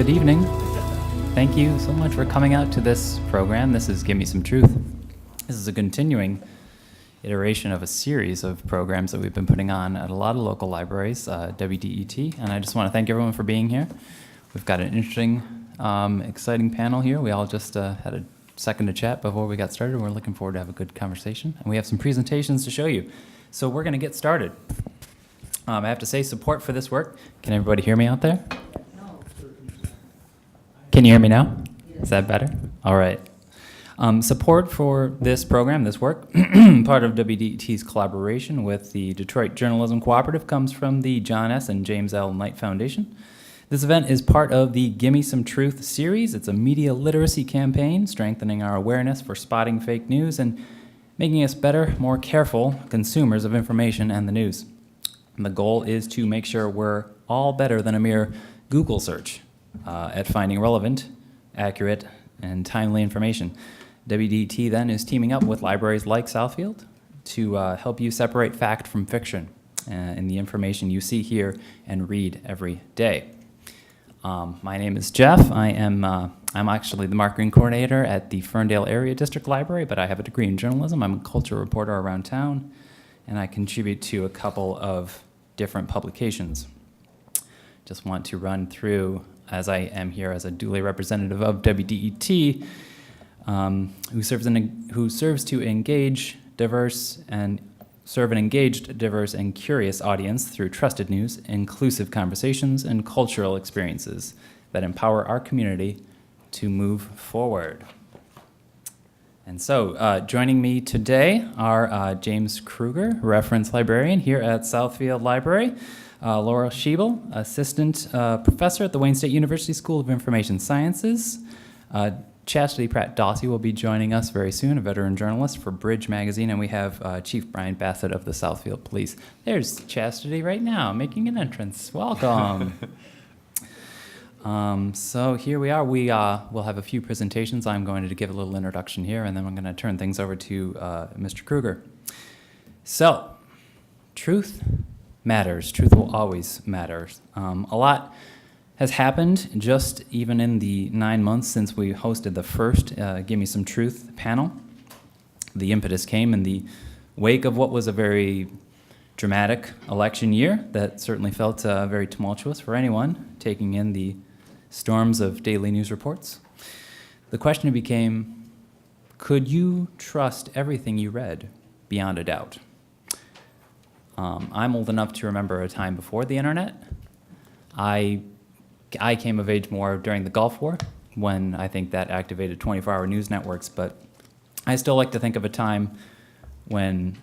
Good evening. Thank you so much for coming out to this program. This is Gimme Some Truth. This is a continuing iteration of a series of programs that we've been putting on at a lot of local libraries, WDET, and I just want to thank everyone for being here. We've got an interesting, exciting panel here. We all just had a second to chat before we got started. We're looking forward to have a good conversation, and we have some presentations to show you. So we're going to get started. I have to say, support for this work. Can everybody hear me out there? Can you hear me now? Is that better? All right. Support for this program, this work, part of WDET's collaboration with the Detroit Journalism Cooperative, comes from the John S. and James L. Knight Foundation. This event is part of the Gimme Some Truth series. It's a media literacy campaign strengthening our awareness for spotting fake news and making us better, more careful consumers of information and the news. And the goal is to make sure we're all better than a mere Google search at finding relevant, accurate, and timely information. WDET then is teaming up with libraries like Southfield to help you separate fact from fiction in the information you see, hear, and read every day. My name is Jeff. I'm actually the marketing coordinator at the Ferndale Area District Library, but I have a degree in journalism. I'm a culture reporter around town, and I contribute to a couple of different publications. Just want to run through, as I am here as a duly representative of WDET, who serves to engage diverse and serve an engaged, diverse, and curious audience through trusted news, inclusive conversations, and cultural experiences that empower our community to move forward. And so, joining me today are James Kruger, reference librarian here at Southfield Library, Laura Schiebel, assistant professor at the Wayne State University School of Information Sciences. Chastity Pratt-Dawsey will be joining us very soon, a veteran journalist for Bridge Magazine, and we have Chief Brian Bassett of the Southfield Police. There's Chastity right now, making an entrance. Welcome. So here we are. We'll have a few presentations. I'm going to give a little introduction here, and then I'm going to turn things over to Mr. Kruger. So, truth matters. Truth will always matter. A lot has happened just even in the 9 months since we hosted the first Gimme Some Truth panel. The impetus came in the wake of what was a very dramatic election year that certainly felt very tumultuous for anyone taking in the storms of daily news reports. The question became, could you trust everything you read beyond a doubt? I'm old enough to remember a time before the internet. I came of age more during the Gulf War, when I think that activated 24-hour news networks, but I still like to think of a time when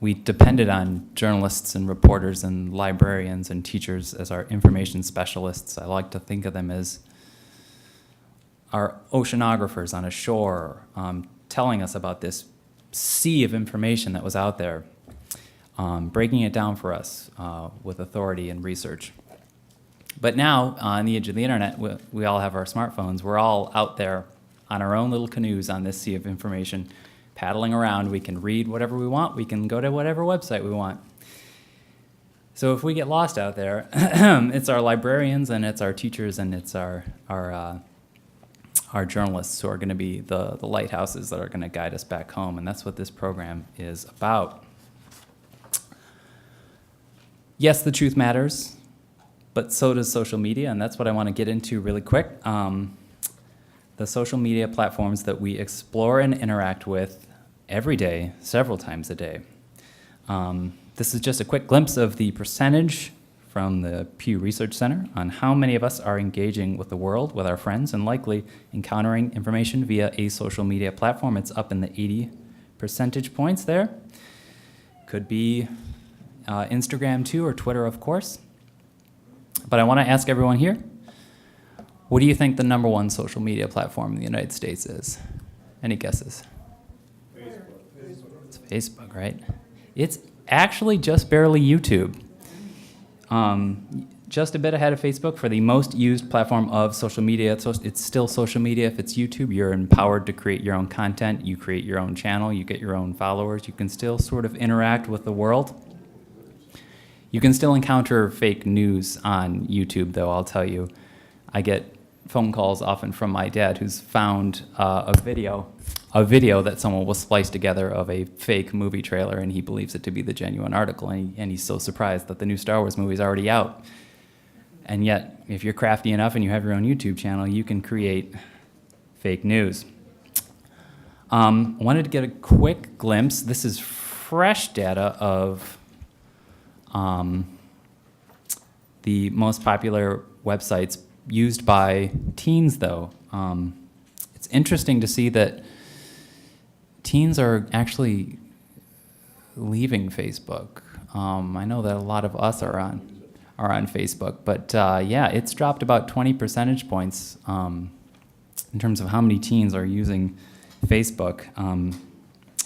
we depended on journalists and reporters and librarians and teachers as our information specialists. I like to think of them as our oceanographers on a shore, telling us about this sea of information that was out there, breaking it down for us with authority and research. But now, in the age of the internet, we all have our smartphones. We're all out there on our own little canoes on this sea of information, paddling around. We can read whatever we want. We can go to whatever website we want. So if we get lost out there, it's our librarians and it's our teachers and it's our journalists who are going to be the lighthouses that are going to guide us back home. And that's what this program is about. Yes, the truth matters, but so does social media, and that's what I want to get into really quick. The social media platforms that we explore and interact with every day, several times a day. This is just a quick glimpse of the percentage from the Pew Research Center on how many of us are engaging with the world, with our friends, and likely encountering information via a social media platform. It's up in the 80 percentage points there. Could be Instagram too, or Twitter, of course. But I want to ask everyone here, what do you think the #1 social media platform in the United States is? Any guesses? Facebook. It's Facebook, right? It's actually just barely YouTube. Just a bit ahead of Facebook for the most used platform of social media. It's still social media. If it's YouTube, you're empowered to create your own content. You create your own channel. You get your own followers. You can still sort of interact with the world. You can still encounter fake news on YouTube, though, I'll tell you. I get phone calls often from my dad, who's found a video that someone will splice together of a fake movie trailer, and he believes it to be the genuine article, and he's so surprised that the new Star Wars movie is already out. And yet, if you're crafty enough and you have your own YouTube channel, you can create fake news. Wanted to get a quick glimpse. This is fresh data of the most popular websites used by teens, though. It's interesting to see that teens are actually leaving Facebook. I know that a lot of us are on Facebook, but yeah, it's dropped about 20 percentage points in terms of how many teens are using Facebook.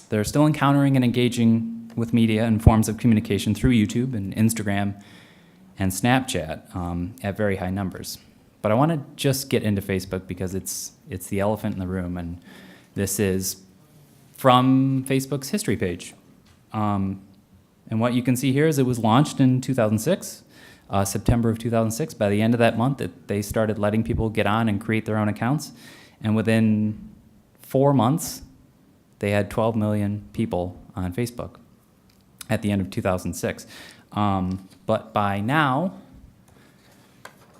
They're still encountering and engaging with media and forms of communication through YouTube and Instagram and Snapchat at very high numbers. But I want to just get into Facebook because it's the elephant in the room, and this is from Facebook's history page. And what you can see here is it was launched in 2006, September of 2006. By the end of that month, they started letting people get on and create their own accounts, and within 4 months, they had 12 million people on Facebook at the end of 2006. But by now,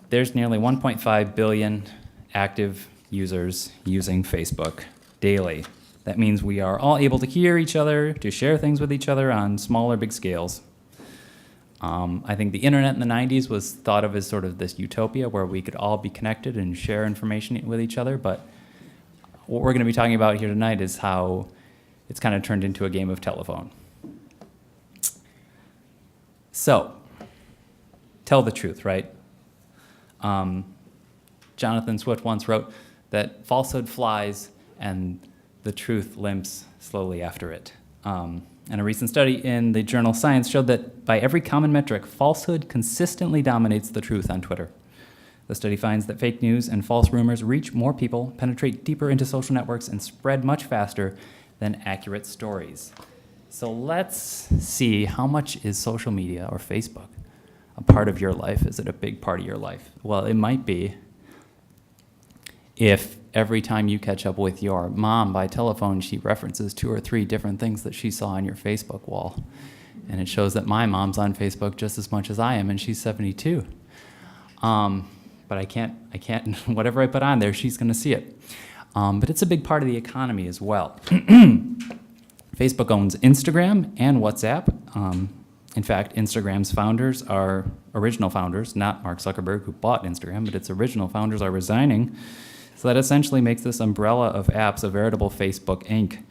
there's nearly 1.5 billion active users using Facebook daily. That means we are all able to hear each other, to share things with each other on small or big scales. I think the internet in the 90s was thought of as sort of this utopia where we could all be connected and share information with each other, but what we're going to be talking about here tonight is how it's kind of turned into a game of telephone. So, tell the truth, right? Jonathan Swift once wrote that falsehood flies and the truth limps slowly after it. And a recent study in the journal Science showed that by every common metric, falsehood consistently dominates the truth on Twitter. The study finds that fake news and false rumors reach more people, penetrate deeper into social networks, and spread much faster than accurate stories. So let's see, how much is social media or Facebook a part of your life? Is it a big part of your life? Well, it might be if every time you catch up with your mom by telephone, she references 2 or 3 different things that she saw on your Facebook wall. And it shows that my mom's on Facebook just as much as I am, and she's 72. But I can't, whatever I put on there, she's gonna see it. But it's a big part of the economy as well. Facebook owns Instagram and WhatsApp. In fact, Instagram's founders are original founders, not Mark Zuckerberg, who bought Instagram, but its original founders are resigning. So that essentially makes this umbrella of apps a veritable Facebook Inc.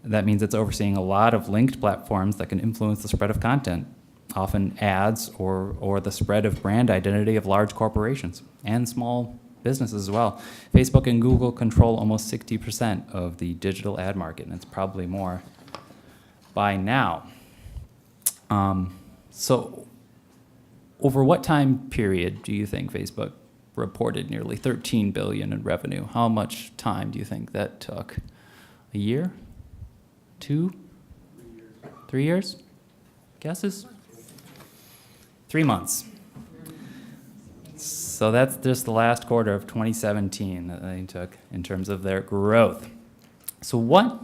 That means it's overseeing a lot of linked platforms that can influence the spread of content, often ads or the spread of brand identity of large corporations and small businesses as well. Facebook and Google control almost 60% of the digital ad market, and it's probably more by now. So over what time period do you think Facebook reported nearly $13 billion in revenue? How much time do you think that took? A year? 2? 3 years? Guesses? 3 months. So that's just the last quarter of 2017 that they took in terms of their growth. So what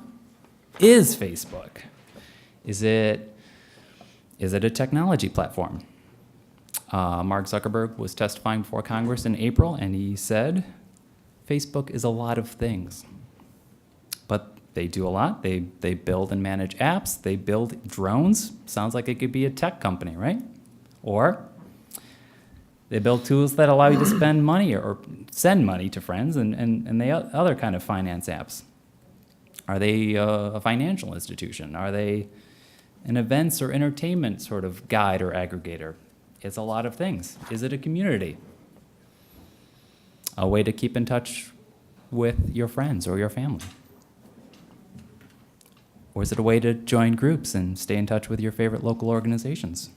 is Facebook? Is it a technology platform? Mark Zuckerberg was testifying before Congress in April, and he said, Facebook is a lot of things. But they do a lot. They build and manage apps. They build drones. Sounds like it could be a tech company, right? Or they build tools that allow you to spend money or send money to friends and they other kind of finance apps. Are they a financial institution? Are they an events or entertainment sort of guide or aggregator? It's a lot of things. Is it a community? A way to keep in touch with your friends or your family? Or is it a way to join groups and stay in touch with your favorite local organizations?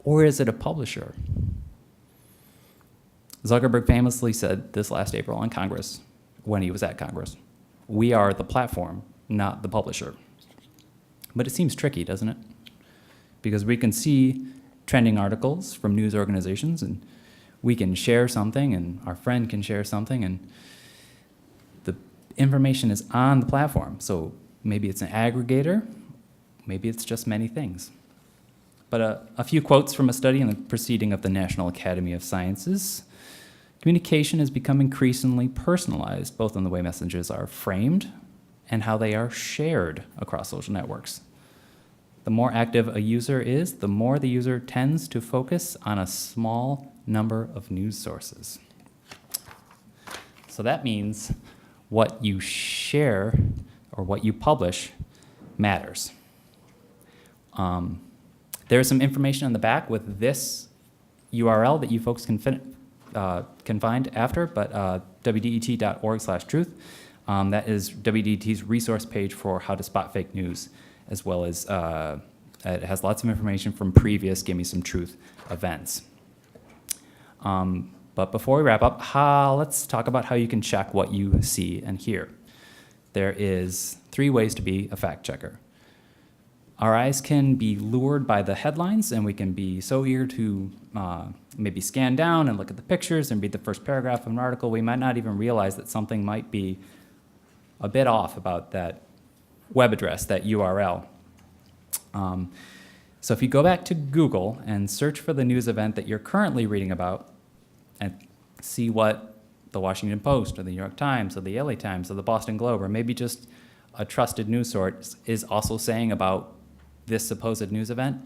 Or is it a publisher? Zuckerberg famously said this last April in Congress, when he was at Congress, "We are the platform, not the publisher." But it seems tricky, doesn't it? Because we can see trending articles from news organizations, and we can share something and our friend can share something, and the information is on the platform. So maybe it's an aggregator, maybe it's just many things. But a few quotes from a study in the proceeding of the National Academy of Sciences. Communication has become increasingly personalized, both in the way messages are framed and how they are shared across social networks. The more active a user is, the more the user tends to focus on a small number of news sources. So that means what you share or what you publish matters. There's some information on the back with this URL that you folks can find after, but wdet.org/truth. That is WDET's resource page for how to spot fake news, as well as it has lots of information from previous Gimme Some Truth events. But before we wrap up, let's talk about how you can check what you see and hear. There is 3 ways to be a fact checker. Our eyes can be lured by the headlines, and we can be so eager to maybe scan down and look at the pictures and read the first paragraph of an article, we might not even realize that something might be a bit off about that web address, that URL. So if you go back to Google and search for the news event that you're currently reading about and see what the Washington Post or the New York Times or the LA Times or the Boston Globe or maybe just a trusted news source is also saying about this supposed news event,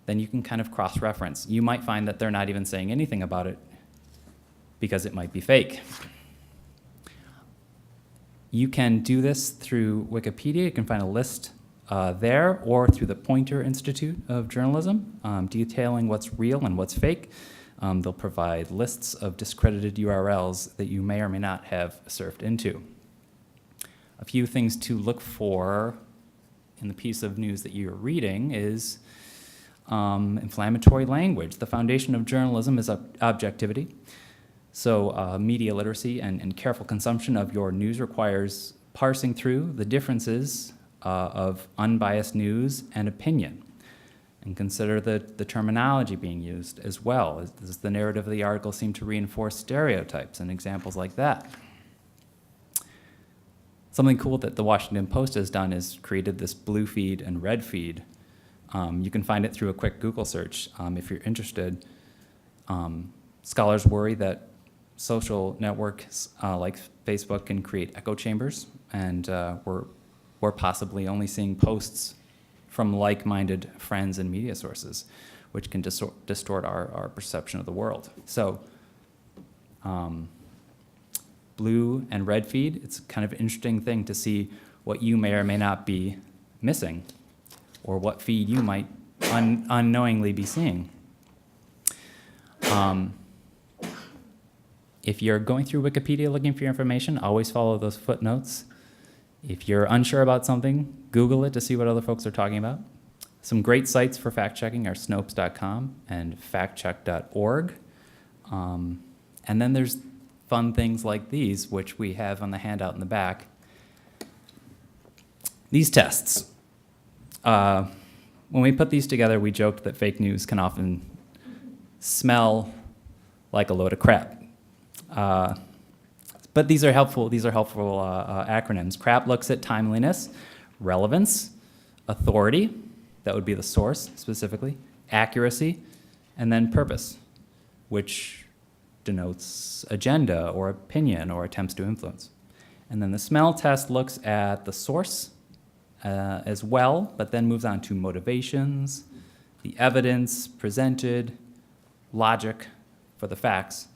then you can kind of cross-reference. You might find that they're not even saying anything about it because it might be fake. You can do this through Wikipedia. You can find a list there, or through the Poynter Institute of Journalism, detailing what's real and what's fake. They'll provide lists of discredited URLs that you may or may not have surfed into. A few things to look for in the piece of news that you're reading is inflammatory language. The foundation of journalism is objectivity. So media literacy and careful consumption of your news requires parsing through the differences of unbiased news and opinion. And consider the terminology being used as well. Does the narrative of the article seem to reinforce stereotypes and examples like that? Something cool that the Washington Post has done is created this blue feed and red feed. You can find it through a quick Google search if you're interested. Scholars worry that social networks like Facebook can create echo chambers, and we're possibly only seeing posts from like-minded friends and media sources, which can distort our perception of the world. So blue and red feed, it's kind of an interesting thing to see what you may or may not be missing, or what feed you might unknowingly be seeing. If you're going through Wikipedia looking for your information, always follow those footnotes. If you're unsure about something, Google it to see what other folks are talking about. Some great sites for fact-checking are Snopes.com and factcheck.org. And then there's fun things like these, which we have on the handout in the back. These tests. When we put these together, we joked that fake news can often smell like a load of crap. But these are helpful. These are helpful acronyms. CRAP looks at timeliness, relevance, authority, that would be the source specifically, accuracy, and then purpose, which denotes agenda or opinion or attempts to influence. And then the smell test looks at the source as well, but then moves on to motivations, the evidence presented, logic for the facts,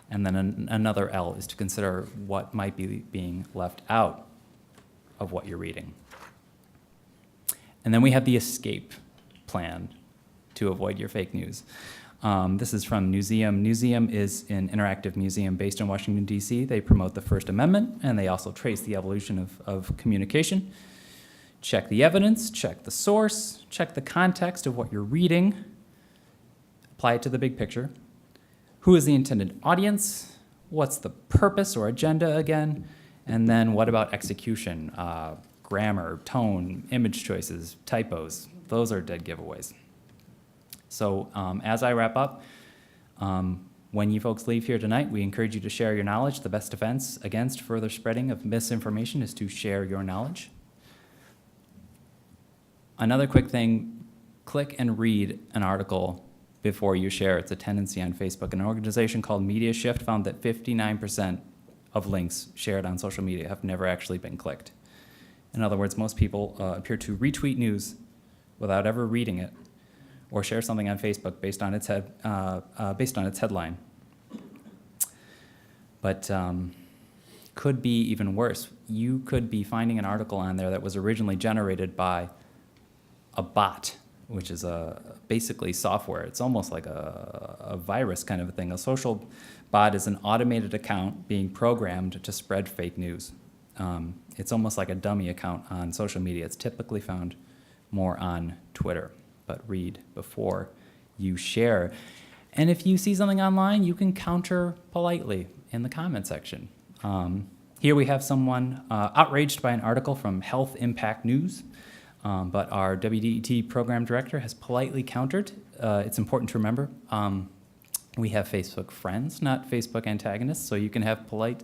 and then another L is to consider what might be being left out of what you're reading. And then we have the escape plan to avoid your fake news. This is from Newseum. Newseum is an interactive museum based in Washington, D.C. They promote the First Amendment, and they also trace the evolution of communication. Check the evidence, check the source, check the context of what you're reading, apply it to the big picture. Who is the intended audience? What's the purpose or agenda again? And then what about execution? Grammar, tone, image choices, typos. Those are dead giveaways. So as I wrap up, When you folks leave here tonight, we encourage you to share your knowledge. The best defense against further spreading of misinformation is to share your knowledge. Another quick thing, click and read an article before you share. It's a tendency on Facebook. An organization called Media Shift found that 59% of links shared on social media have never actually been clicked. In other words, most people appear to retweet news without ever reading it, or share something on Facebook based on its headline. But could be even worse. You could be finding an article on there that was originally generated by a bot, which is basically software. It's almost like a virus kind of a thing. A social bot is an automated account being programmed to spread fake news. It's almost like a dummy account on social media. It's typically found more on Twitter, but read before you share. And if you see something online, you can counter politely in the comment section. Here we have someone outraged by an article from Health Impact News, but our WDET program director has politely countered. It's important to remember, we have Facebook friends, not Facebook antagonists, so you can have polite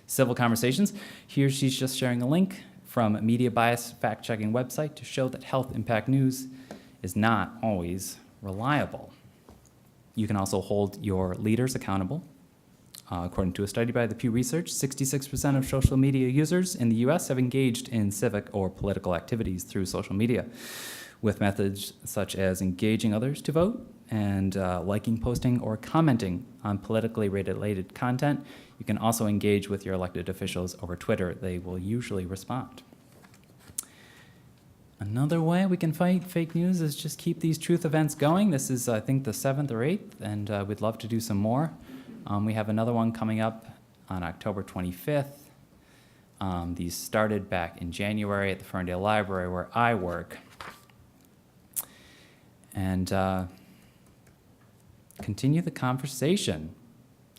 civil conversations. Here she's just sharing a link from a media bias fact-checking website to show that Health Impact News is not always reliable. You can also hold your leaders accountable. According to a study by the Pew Research, 66% of social media users in the US have engaged in civic or political activities through social media, with methods such as engaging others to vote and liking, posting, or commenting on politically related content. You can also engage with your elected officials over Twitter. They will usually respond. Another way we can fight fake news is just keep these truth events going. This is, I think, the 7th or 8th, and we'd love to do some more. We have another one coming up on October 25th. These started back in January at the Ferndale Library where I work. And continue the conversation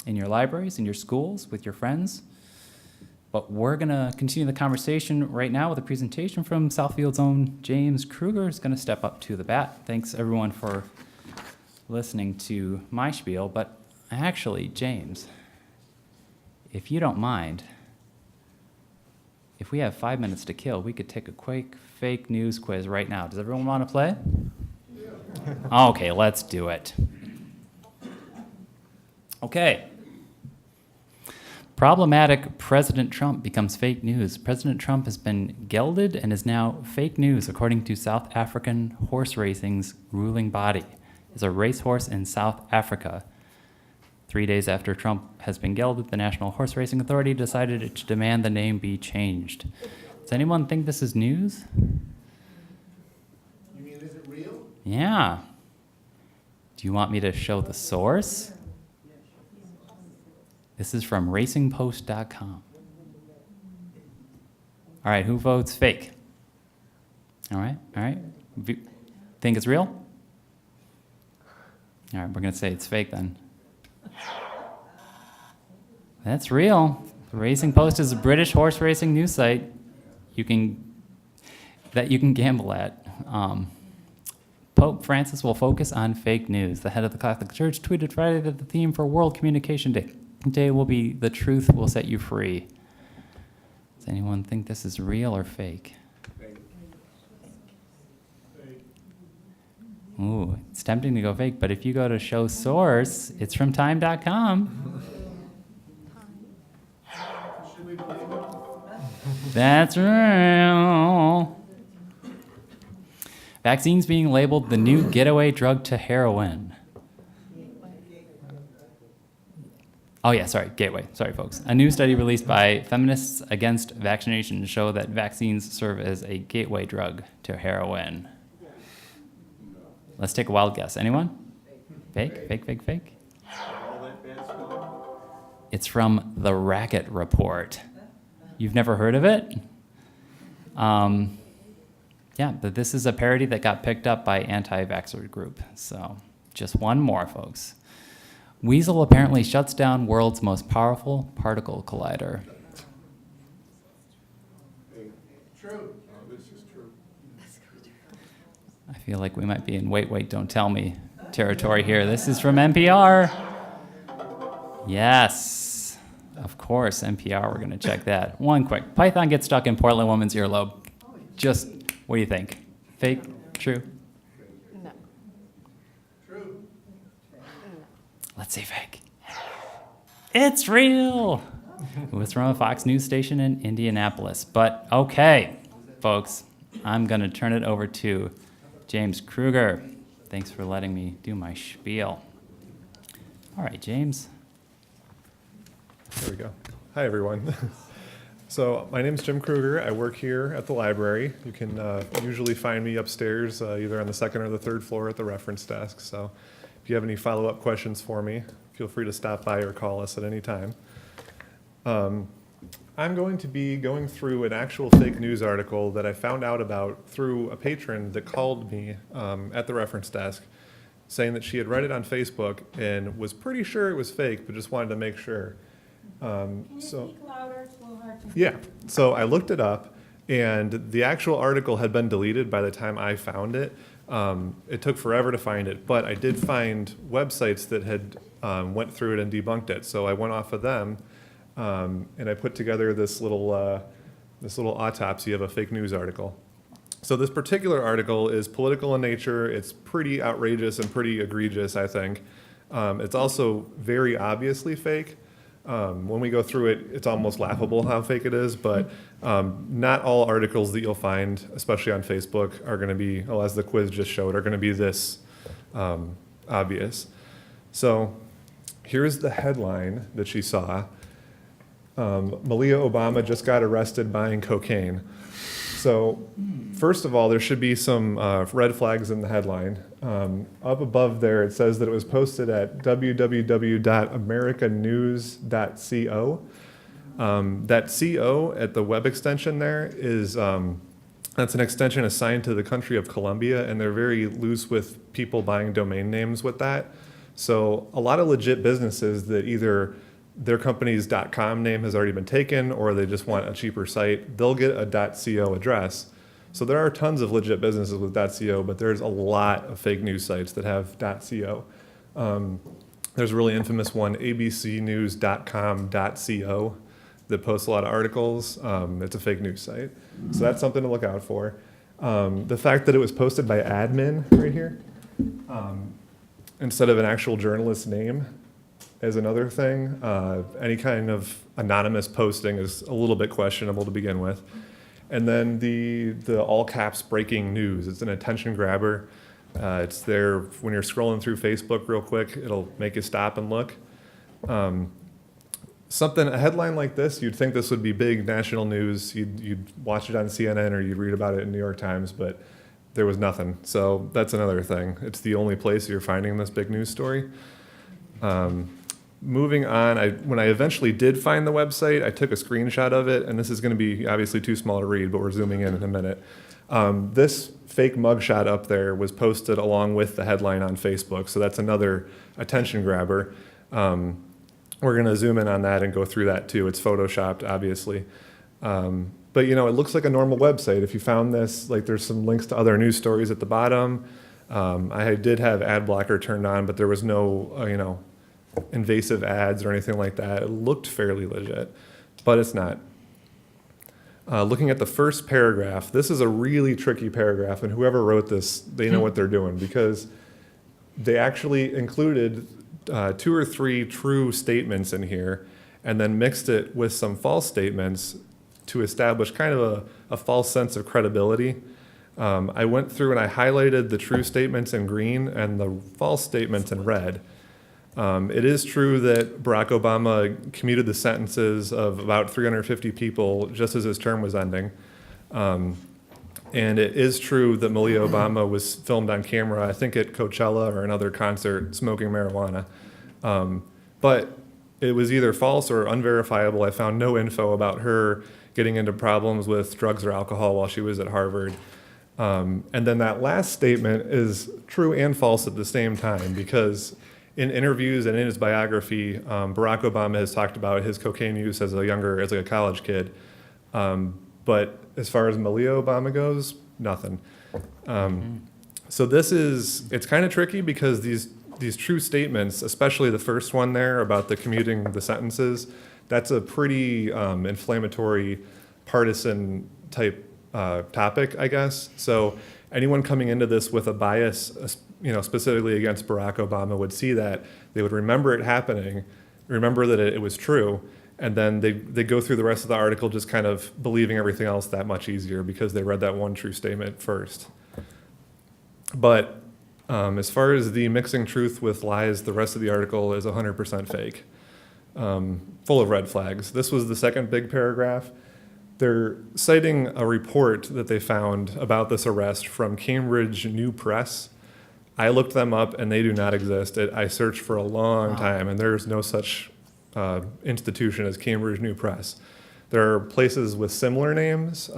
in your libraries, in your schools, with your friends. But we're going to continue the conversation right now with a presentation from Southfield's own James Kruger, who's going to step up to the bat. Thanks, everyone, for listening to my spiel. But actually, James, if you don't mind, if we have 5 minutes to kill, we could take a quick fake news quiz right now. Does everyone want to play? Yeah. Okay, let's do it. Okay. Problematic President Trump becomes fake news. President Trump has been gelded and is now fake news, according to South African horse racing's ruling body. Is a racehorse in South Africa. 3 days after Trump has been gelded, the National Horse Racing Authority decided to demand the name be changed. Does anyone think this is news? You mean, is it real? Yeah. Do you want me to show the source? This is from racingpost.com. All right, who votes fake? All right. Think it's real? All right, we're going to say it's fake then. That's real. The Racing Post is a British horse racing news site that you can gamble at. Pope Francis will focus on fake news. The head of the Catholic Church tweeted Friday that the theme for World Communication Day will be "The Truth Will Set You Free." Does anyone think this is real or fake? Fake. Ooh, it's tempting to go fake, but if you go to show source, it's from time.com. Should we believe it? That's real. Vaccines being labeled the new getaway drug to heroin. Oh yeah, sorry, gateway. Sorry, folks. A new study released by Feminists Against Vaccination show that vaccines serve as a gateway drug to heroin. Let's take a wild guess. Anyone? Fake? All that bad smoke? It's from the Racket Report. You've never heard of it? Yeah, but this is a parody that got picked up by anti-vaxxer group. So just one more, folks. Weasel apparently shuts down world's most powerful particle collider. Hey, true. Oh, this is true. I feel like we might be in wait, don't tell me territory here. This is from NPR. Yes, of course, NPR, we're going to check that. One quick. Python gets stuck in Portland woman's earlobe. Just, what do you think? Fake? True? No. True. Let's say fake. It's real! It was from a Fox News station in Indianapolis. But okay, folks, I'm going to turn it over to James Kruger. Thanks for letting me do my spiel. All right, James. There we go. Hi, everyone. So my name is Jim Kruger. I work here at the library. You can usually find me upstairs, either on the second or the third floor at the reference desk. So if you have any follow-up questions for me, feel free to stop by or call us at any time. I'm going to be going through an actual fake news article that I found out about through a patron that called me at the reference desk, saying that she had read it on Facebook and was pretty sure it was fake, but just wanted to make sure. Can you speak louder? It's a little hard to. Yeah, so I looked it up, and the actual article had been deleted by the time I found it. It took forever to find it, but I did find websites that had went through it and debunked it. So I went off of them, and I put together this little autopsy of a fake news article. So this particular article is political in nature. It's pretty outrageous and pretty egregious, I think. It's also very obviously fake. When we go through it, it's almost laughable how fake it is, but not all articles that you'll find, especially on Facebook, are going to be, well, as the quiz just showed, are going to be this obvious. So here's the headline that she saw. Malia Obama just got arrested buying cocaine. So first of all, there should be some red flags in the headline. Up above there, it says that it was posted at www.americanews.co. That CO at the web extension there is, that's an extension assigned to the country of Colombia, and they're very loose with people buying domain names with that. So a lot of legit businesses that either their company's .com name has already been taken or they just want a cheaper site, they'll get a .co address. So there are tons of legit businesses with .co, but there's a lot of fake news sites that have .co. There's a really infamous one, abcnews.com.co, that posts a lot of articles. It's a fake news site. So that's something to look out for. The fact that it was posted by admin right here, instead of an actual journalist's name, is another thing. Any kind of anonymous posting is a little bit questionable to begin with. And then the all caps breaking news. It's an attention grabber. It's there when you're scrolling through Facebook real quick. It'll make you stop and look. A headline like this, you'd think this would be big national news. You'd watch it on CNN or you'd read about it in New York Times, but there was nothing. So that's another thing. It's the only place you're finding this big news story. Moving on, when I eventually did find the website, I took a screenshot of it, and this is going to be obviously too small to read, but we're zooming in a minute. This fake mugshot up there was posted along with the headline on Facebook, so that's another attention grabber. We're going to zoom in on that and go through that too. It's photoshopped, obviously. But it looks like a normal website. If you found this, like there's some links to other news stories at the bottom. I did have ad blocker turned on, but there was no, invasive ads or anything like that. It looked fairly legit, but it's not. Looking at the first paragraph, this is a really tricky paragraph, and whoever wrote this, they know what they're doing, because they actually included 2 or 3 true statements in here and then mixed it with some false statements to establish kind of a false sense of credibility. I went through and I highlighted the true statements in green and the false statements in red. It is true that Barack Obama commuted the sentences of about 350 people just as his term was ending. And it is true that Malia Obama was filmed on camera, I think at Coachella or another concert, smoking marijuana. But it was either false or unverifiable. I found no info about her getting into problems with drugs or alcohol while she was at Harvard. And then that last statement is true and false at the same time, because in interviews and in his biography, Barack Obama has talked about his cocaine use as a college kid. But as far as Malia Obama goes, nothing. So it's kind of tricky because these these true statements, especially the first one there about the commuting the sentences, that's a pretty inflammatory, partisan type topic, I guess. So anyone coming into this with a bias, specifically against Barack Obama would see that. They would remember it happening, remember that it was true, and then they go through the rest of the article just kind of believing everything else that much easier because they read that one true statement first. But as far as the mixing truth with lies, the rest of the article is 100% fake, full of red flags. This was the second big paragraph. They're citing a report that they found about this arrest from Cambridge New Press. I looked them up, and they do not exist. I searched for a long time, and there's no such institution as Cambridge New Press. There are places with similar names,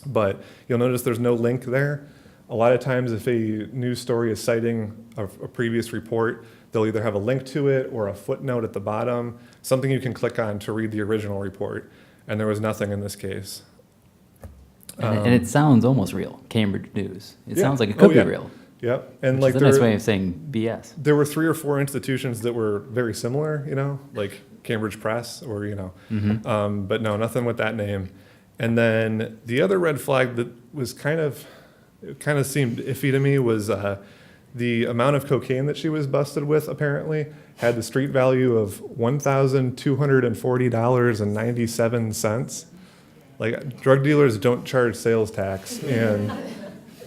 but you'll notice there's no link there. A lot of times if a news story is citing a previous report, they'll either have a link to it or a footnote at the bottom, something you can click on to read the original report. And there was nothing in this case. And it sounds almost real, Cambridge News. It Yeah. sounds like it could yeah. be real. Yep. And Which like is a nice way of saying BS. there were 3 or 4 institutions that were very similar, like Cambridge Press or, but no, nothing with that name. And then the other red flag that was kind of seemed iffy to me was the amount of cocaine that she was busted with apparently had the street value of $1,240.97. Like, drug dealers don't charge sales tax, and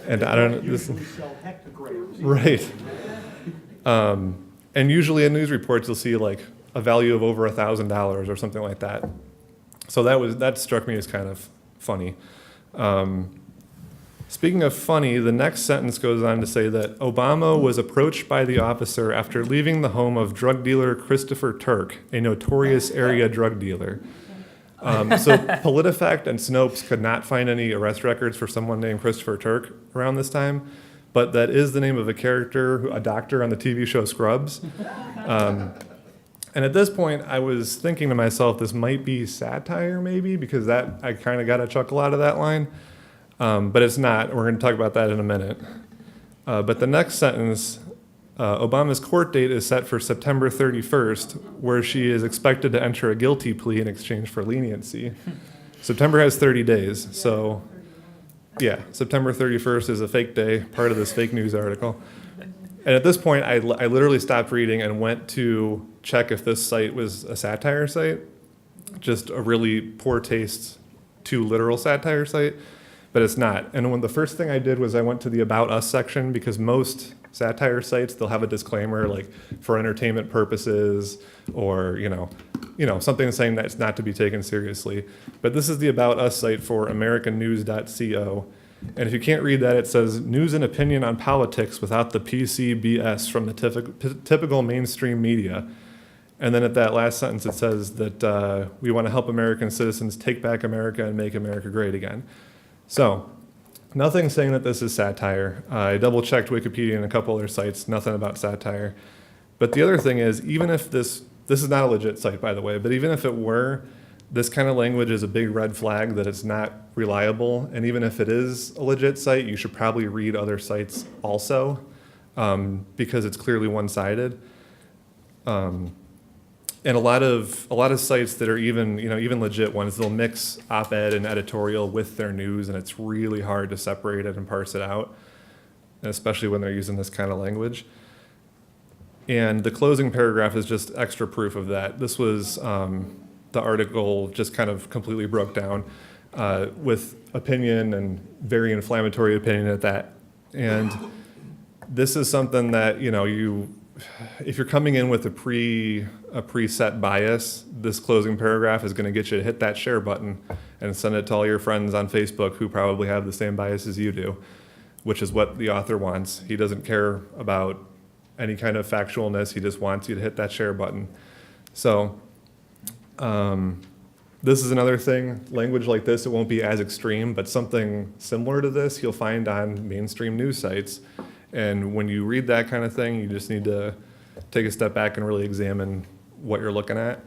I don't this sell hectograms. right. And usually in news reports you'll see like a value of over $1,000 or something like that. So that struck me as kind of funny. Speaking of funny, the next sentence goes on to say that Obama was approached by the officer after leaving the home of drug dealer Christopher Turk, a notorious area drug dealer. So PolitiFact and Snopes could not find any arrest records for someone named Christopher Turk around this time, but that is the name of a character, a doctor on the TV show Scrubs. And at this point, I was thinking to myself, this might be satire maybe, because I kind of got a chuckle out of that line. But it's not. We're going to talk about that in a minute. But the next sentence, Obama's court date is set for September 31st, where she is expected to enter a guilty plea in exchange for leniency. September has 30 days, so yeah, September 31st is a fake day, part of this fake news article. And at this point, I literally stopped reading and went to check if this site was a satire site, just a really poor taste, too literal satire site. But it's not. And when the first thing I did was I went to the About Us section, because most satire sites, they'll have a disclaimer like for entertainment purposes or, something saying that it's not to be taken seriously. But this is the About Us site for americannews.co. And if you can't read that, it says news and opinion on politics without the PCBS from the typical mainstream media. And then at that last sentence, it says that we want to help American citizens take back America and make America great again. So, nothing saying that this is satire. I double-checked Wikipedia and a couple other sites, nothing about satire. But the other thing is, even if this is not a legit site, by the way, but even if it were, this kind of language is a big red flag that it's not reliable. And even if it is a legit site, you should probably read other sites also, because it's clearly one-sided. And a lot of sites that are even legit ones, they'll mix op-ed and editorial with their news, and it's really hard to separate it and parse it out, and especially when they're using this kind of language. And the closing paragraph is just extra proof of that. This was the article just kind of completely broke down with opinion and very inflammatory opinion at that. And this is something that if you're coming in with a preset bias, this closing paragraph is going to get you to hit that share button and send it to all your friends on Facebook who probably have the same bias as you do, which is what the author wants. He doesn't care about any kind of factualness. He just wants you to hit that share button. So this is another thing. Language like this, it won't be as extreme, but something similar to this you'll find on mainstream news sites. And when you read that kind of thing, you just need to take a step back and really examine what you're looking at.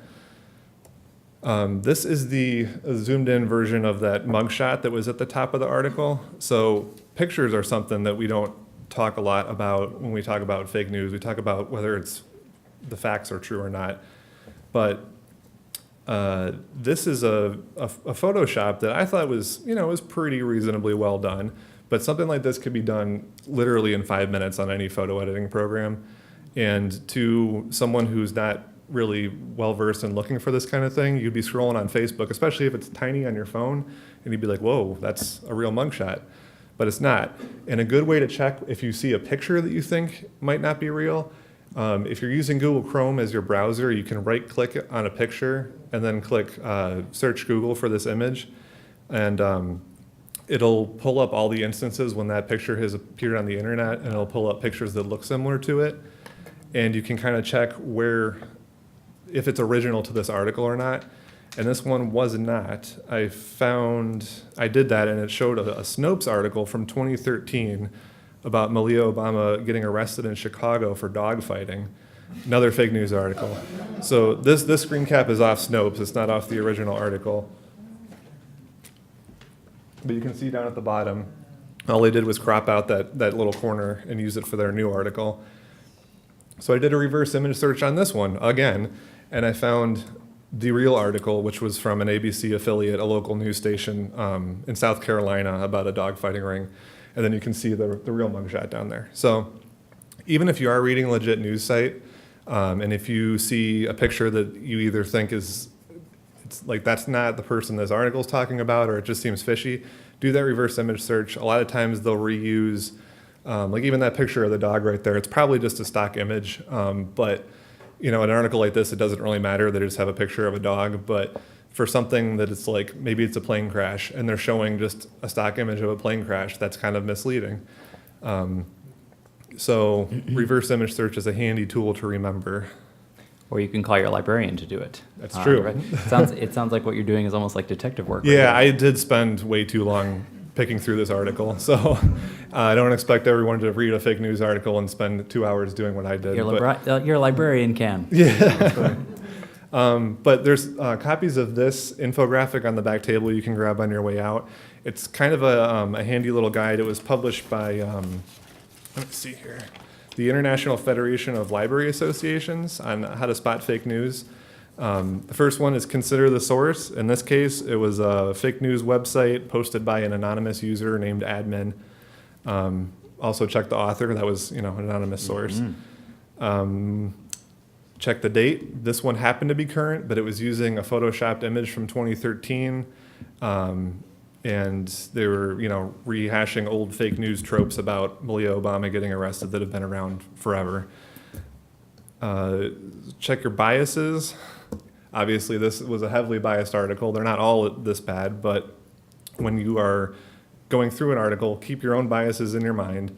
This is the zoomed in version of that mugshot that was at the top of the article. So pictures are something that we don't talk a lot about, when we talk about fake news, we talk about whether the facts are true or not. But this is a Photoshop that I thought was pretty reasonably well done. But something like this could be done literally in 5 minutes on any photo editing program. And to someone who's not really well versed in looking for this kind of thing, you'd be scrolling on Facebook, especially if it's tiny on your phone, and you'd be like, whoa, that's a real mugshot. But it's not. And a good way to check if you see a picture that you think might not be real, if you're using Google Chrome as your browser, you can right click on a picture and then click search Google for this image. And it'll pull up all the instances when that picture has appeared on the internet, and it'll pull up pictures that look similar to it. And you can kind of check if it's original to this article or not. And this one was not. I did that, and it showed a Snopes article from 2013 about Malia Obama getting arrested in Chicago for dogfighting. Another fake news article. So this screen cap is off Snopes. It's not off the original article. But you can see down at the bottom, all they did was crop out that little corner and use it for their new article. So I did a reverse image search on this one again, and I found the real article, which was from an ABC affiliate, a local news station in South Carolina about a dogfighting ring. And then you can see the real mugshot down there. So even if you are reading a legit news site, and if you see a picture that you either think it's like that's not the person this article is talking about, or it just seems fishy, do that reverse image search. A lot of times they'll reuse, like even that picture of the dog right there, it's probably just a stock image, but an article like this, it doesn't really matter. They just have a picture of a dog. But for something that it's like, maybe it's a plane crash, and they're showing just a stock image of a plane crash, that's kind of misleading. So reverse image search is a handy tool to remember. Or you can call your librarian to do it. That's true. Right? It sounds like what you're doing is almost like detective work. Yeah, right? I did spend way too long picking through this article. So I don't expect everyone to read a fake news article and spend 2 hours doing what I did. Your librarian can. Yeah. But there's copies of this infographic on the back table you can grab on your way out. It's kind of a handy little guide. It was published by, let me see here, the International Federation of Library Associations on how to spot fake news. The first one is consider the source. In this case, it was a fake news website posted by an anonymous user named admin. Also check the author. That was, an anonymous source. Check the date. This one happened to be current, but it was using a photoshopped image from 2013. And they were, rehashing old fake news tropes about Malia Obama getting arrested that have been around forever. Check your biases. Obviously, this was a heavily biased article. They're not all this bad, but when you are going through an article, keep your own biases in your mind.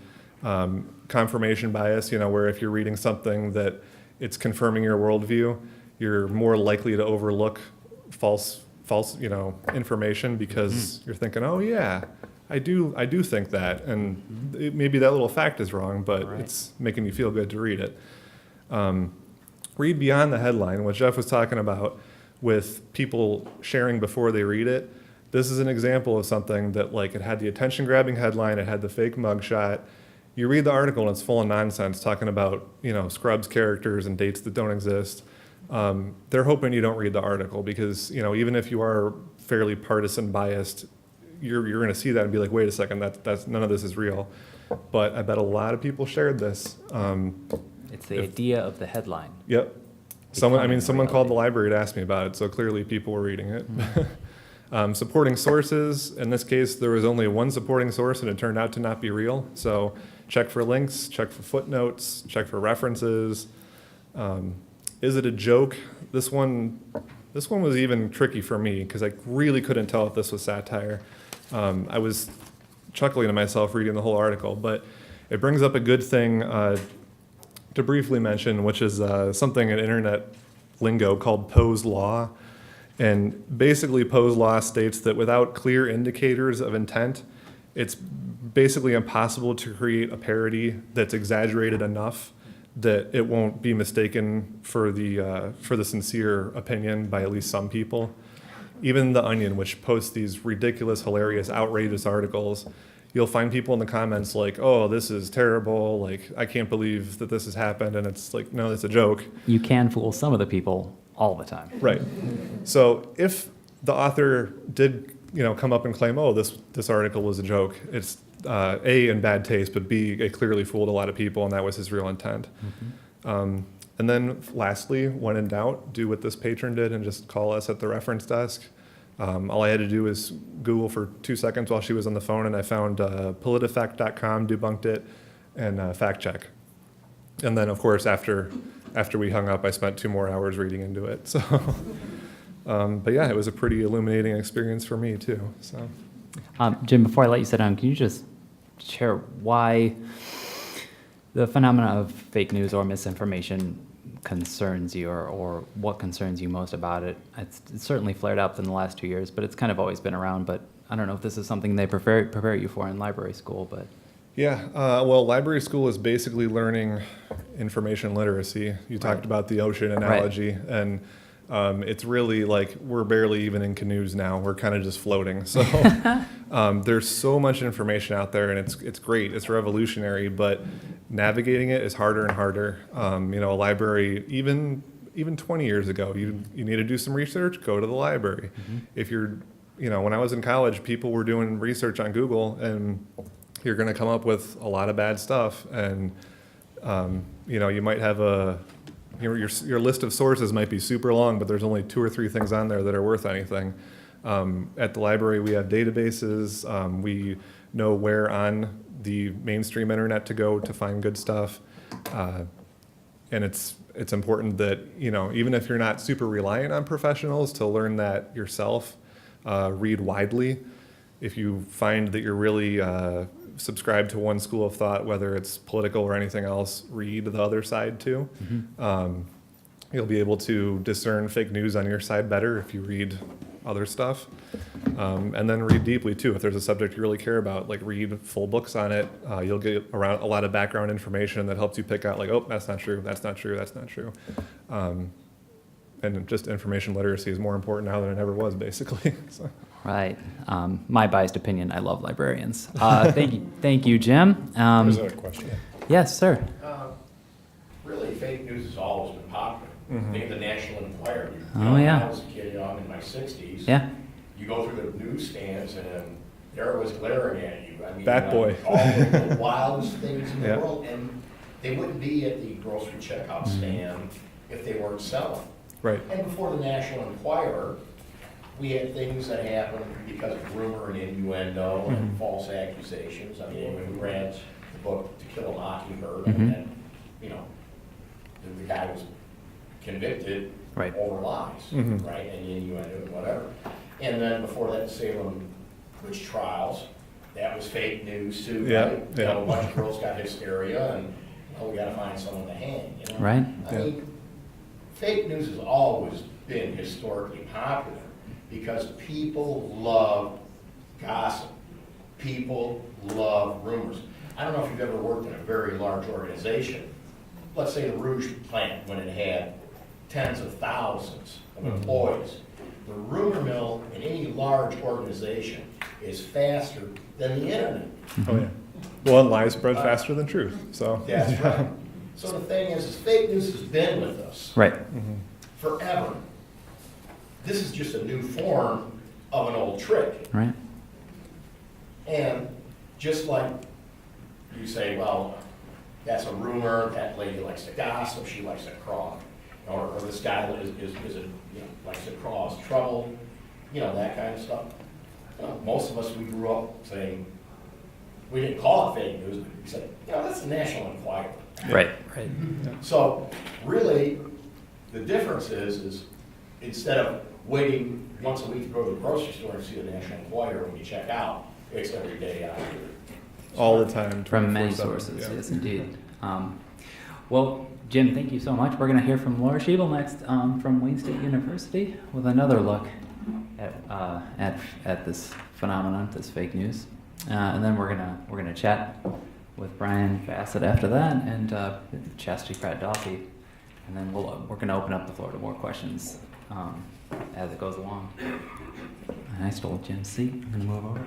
Confirmation bias, where if you're reading something that it's confirming your worldview, you're more likely to overlook false information because you're thinking, oh yeah, I do think that, and maybe that little fact is wrong, but it's making you feel good to read it. Read beyond the headline, what Jeff was talking about with people sharing before they read it. This is an example of something that, like, it had the attention-grabbing headline, it had the fake mugshot. You read the article and it's full of nonsense talking about, Scrubs characters and dates that don't exist. They're hoping you don't read the article because, even if you are fairly partisan biased, you're going to see that and be like, wait a second, that's none of this is real. But I bet a lot of people shared this. It's the idea of the headline. Yep. Someone called the library to ask me about it, so clearly people were reading it. Supporting sources. In this case, there was only one supporting source, and it turned out to not be real. So check for links, check for footnotes, check for references. Is it a joke? This one was even tricky for me because I really couldn't tell if this was satire. I was chuckling to myself reading the whole article, but it brings up a good thing to briefly mention, which is something in internet lingo called Poe's Law. And basically, Poe's Law states that without clear indicators of intent, it's basically impossible to create a parody that's exaggerated enough that it won't be mistaken for the sincere opinion by at least some people. Even The Onion, which posts these ridiculous, hilarious, outrageous articles, you'll find people in the comments like, oh, this is terrible, like, I can't believe that this has happened, and it's like, no, it's a joke. You can fool some of the people all the time. Right. So if the author did, come up and claim, oh, this article was a joke, it's A, in bad taste, but B, it clearly fooled a lot of people, and that was his real intent. And then lastly, when in doubt, do what this patron did and just call us at the reference desk. All I had to do was Google for 2 seconds while she was on the phone, and I found politifact.com debunked it, and fact check. And then, of course, after we hung up, I spent 2 more hours reading into it. So, but yeah, it was a pretty illuminating experience for me too. So, Jim, before I let you sit down, can you just share why the phenomena of fake news or misinformation concerns you, or what concerns you most about it? It's certainly flared up in the last 2 years, but it's kind of always been around. But I don't know if this is something they prepare you for in library school. But yeah, well, library school is basically learning information literacy. You talked about the ocean analogy, and it's really like we're barely even in canoes now. We're kind of just floating. So there's so much information out there, and it's great. It's revolutionary, but navigating it is harder and harder. A library, even 20 years ago, you need to do some research, go to the library. If you're, when I was in college, people were doing research on Google, and you're going to come up with a lot of bad stuff. And, you might have your list of sources might be super long, but there's only 2 or 3 things on there that are worth anything. At the library, we have databases. We know where on the mainstream internet to go to find good stuff. And it's important that, even if you're not super reliant on professionals, to learn that yourself, read widely. If you find that you're really subscribed to one school of thought, whether it's political or anything else, read the other side too. You'll be able to discern fake news on your side better if you read other stuff. And then read deeply too. If there's a subject you really care about, like read full books on it. You'll get around a lot of background information that helps you pick out like, oh, that's not true, that's not true, that's not true. And just information literacy is more important now than it ever was, basically. So. Right. My biased opinion, I love librarians. Thank you, Jim. There's a question. Yes, sir. Really, fake news has always been popular. Think of the National Enquirer. Oh, yeah. When I was a kid, in my 60s. Yeah. You go through the newsstands and there it was glaring at you. I mean, Bat boy. all the wildest things in the Yeah. world, and they wouldn't be at the grocery checkout stand if they weren't selling. Right. And before the National Enquirer, we had things that happened because of rumor and innuendo and false accusations. I mean, when we read the book To Kill a Mockingbird, and then, the guy was convicted Right. over lies, right, and innuendo and whatever. And then before that, Salem witch trials, that was fake news too, Yeah, right? yeah. A bunch of girls got hysteria, and we got to find someone to hang. Right. I mean, fake news has always been historically popular because people love gossip. People love rumors. I don't know if you've ever worked in a very large organization. Let's say the Rouge plant, when it had tens of thousands of employees. The rumor mill in any large organization is faster than the internet. Oh yeah. Well, and lies spread faster than truth. So. That's right. So the thing is fake news has been with us Right. forever. This is just a new form of an old trick. Right. And just like you say, well, that's a rumor, that lady likes to gossip, she likes to crawl, or this guy likes to cause trouble, that kind of stuff. Most of us, we grew up saying, we didn't call it fake news, but we said, that's the National Enquirer. Right. Right. So really, the difference is instead of waiting once a week to go to the grocery store and see the National Enquirer when you check out, it's every day out here. All the time. From many 24/7. sources, Yeah. yes, indeed. Well, Jim, thank you so much. We're going to hear from Laura Schiebel next from Wayne State University with another look at this phenomenon, this fake news, and then we're gonna chat with Brian Bassett after that, and Chastity Pratt Doffy, and then we're gonna open up the floor to more questions as it goes along. And I stole Jim's seat. I'm gonna move over.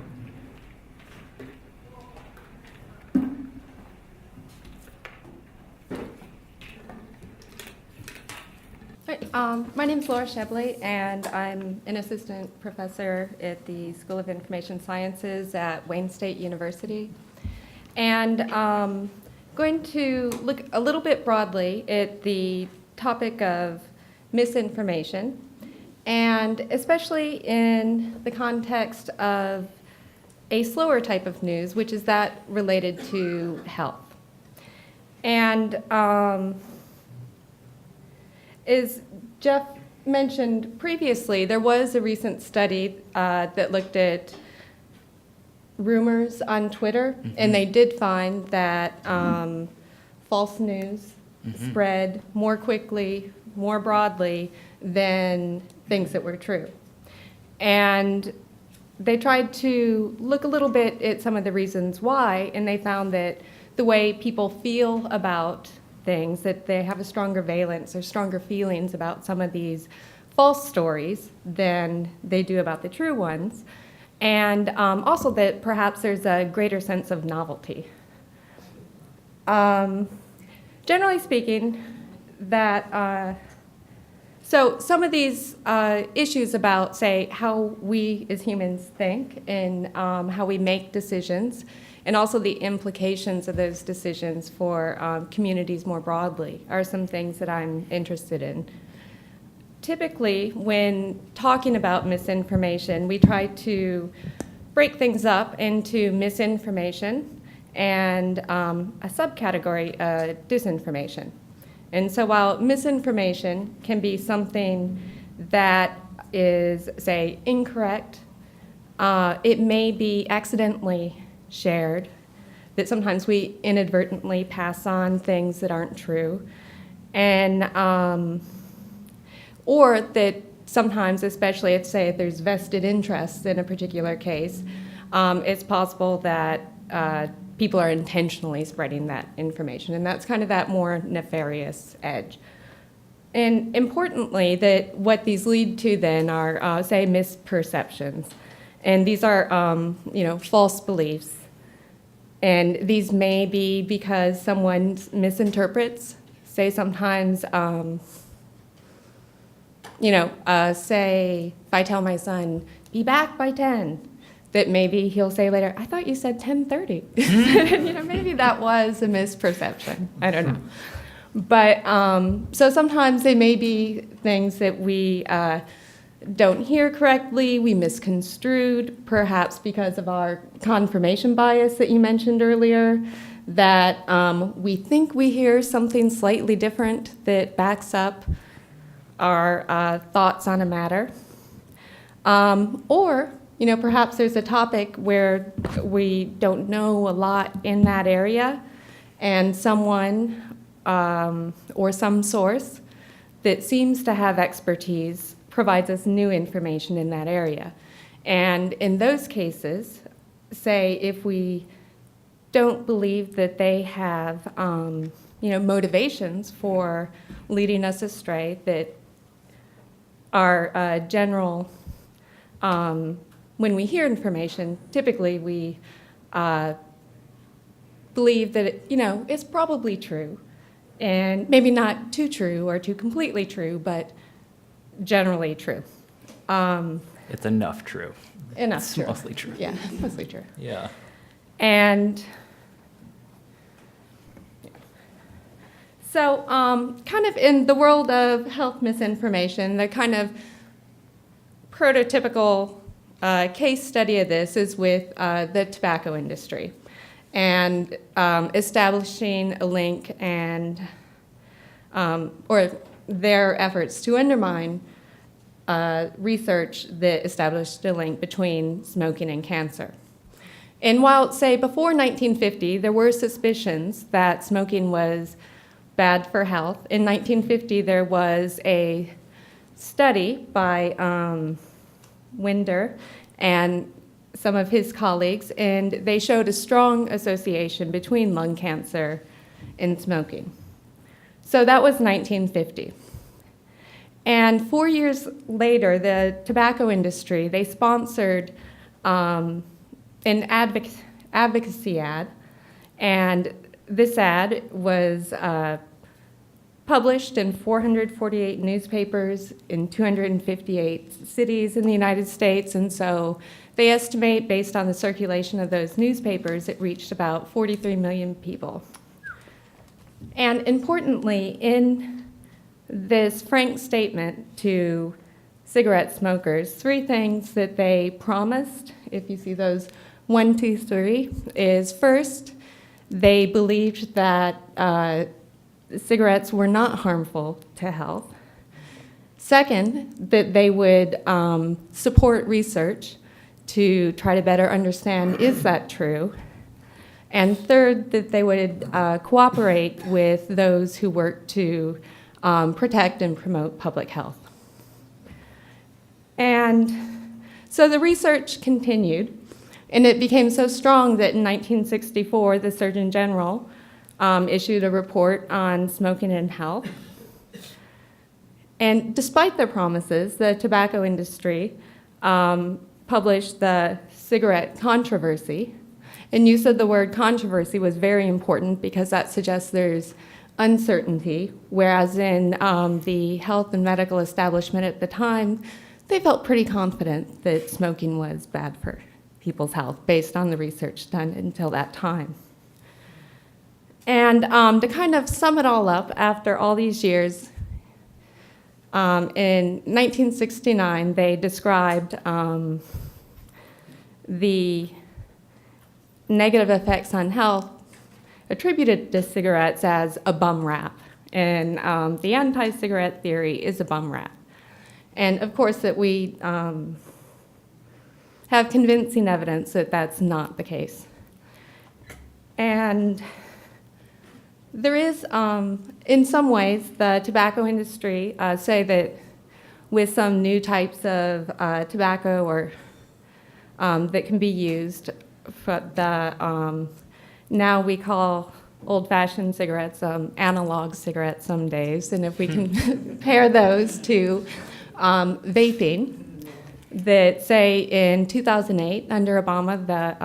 My name is Laura Shebley, and I'm an assistant professor at the School of Information Sciences at Wayne State University. And going to look a little bit broadly at the topic of misinformation, and especially in the context of a slower type of news, which is that related to health. And as Jeff mentioned previously, there was a recent study that looked at rumors on Twitter, and they did find that false news spread more quickly, more broadly than things that were true. And they tried to look a little bit at some of the reasons why, and they found that the way people feel about things, that they have a stronger valence or stronger feelings about some of these false stories than they do about the true ones. And also that perhaps there's a greater sense of novelty. Generally speaking, so some of these issues about, say, how we as humans think and how we make decisions, and also the implications of those decisions for communities more broadly, are some things that I'm interested in. Typically, when talking about misinformation, we try to break things up into misinformation and a subcategory, disinformation. And so while misinformation can be something that is, say, incorrect, it may be accidentally shared, that sometimes we inadvertently pass on things that aren't true, and or that sometimes, especially if, say, if there's vested interests in a particular case, it's possible that people are intentionally spreading that information, and that's kind of that more nefarious edge. And importantly, that what these lead to then are, say, misperceptions, and these are, false beliefs. And these may be because someone misinterprets, say sometimes, say if I tell my son, be back by 10, that maybe he'll say later, I thought you said 10:30. Maybe that was a misperception. I don't know. But so sometimes they may be things that we don't hear correctly, we misconstrued, perhaps because of our confirmation bias that you mentioned earlier, that we think we hear something slightly different that backs up our thoughts on a matter. Or, perhaps there's a topic where we don't know a lot in that area, and someone or some source that seems to have expertise provides us new information in that area. And in those cases, say if we don't believe that they have motivations for leading us astray, that are general, when we hear information, typically we believe that it's probably true, and maybe not too true or too completely true, but generally true. It's enough true. Enough It's true. mostly true. Yeah, mostly true. Yeah. And so kind of in the world of health misinformation, the kind of prototypical case study of this is with the tobacco industry, and establishing a link and or their efforts to undermine research that established a link between smoking and cancer. And while, say, before 1950, there were suspicions that smoking was bad for health, in 1950 there was a study by Winder and some of his colleagues, and they showed a strong association between lung cancer and smoking. So that was 1950. And 4 years later, the tobacco industry, they sponsored an advocacy ad, and this ad was published in 448 newspapers in 258 cities in the United States, and so they estimate, based on the circulation of those newspapers, it reached about 43 million people. And importantly, in this frank statement to cigarette smokers, 3 things that they promised, if you see those 1, 2, 3, is first, they believed that cigarettes were not harmful to health. Second, that they would support research to try to better understand, is that true? And third, that they would cooperate with those who work to protect and promote public health. And so the research continued, and it became so strong that in 1964, the Surgeon General issued a report on smoking and health. And despite their promises, the tobacco industry published the cigarette controversy. And use of the word controversy was very important because that suggests there's uncertainty, whereas in the health and medical establishment at the time, they felt pretty confident that smoking was bad for people's health based on the research done until that time. And to kind of sum it all up, after all these years, in 1969, they described the negative effects on health attributed to cigarettes as a bum rap. And the anti-cigarette theory is a bum rap. And of course that we have convincing evidence that that's not the case. And there is, in some ways, the tobacco industry say that with some new types of tobacco or that can be used, for the now we call old-fashioned cigarettes analog cigarettes some days, and if we can compare those to vaping, that say in 2008 under Obama, the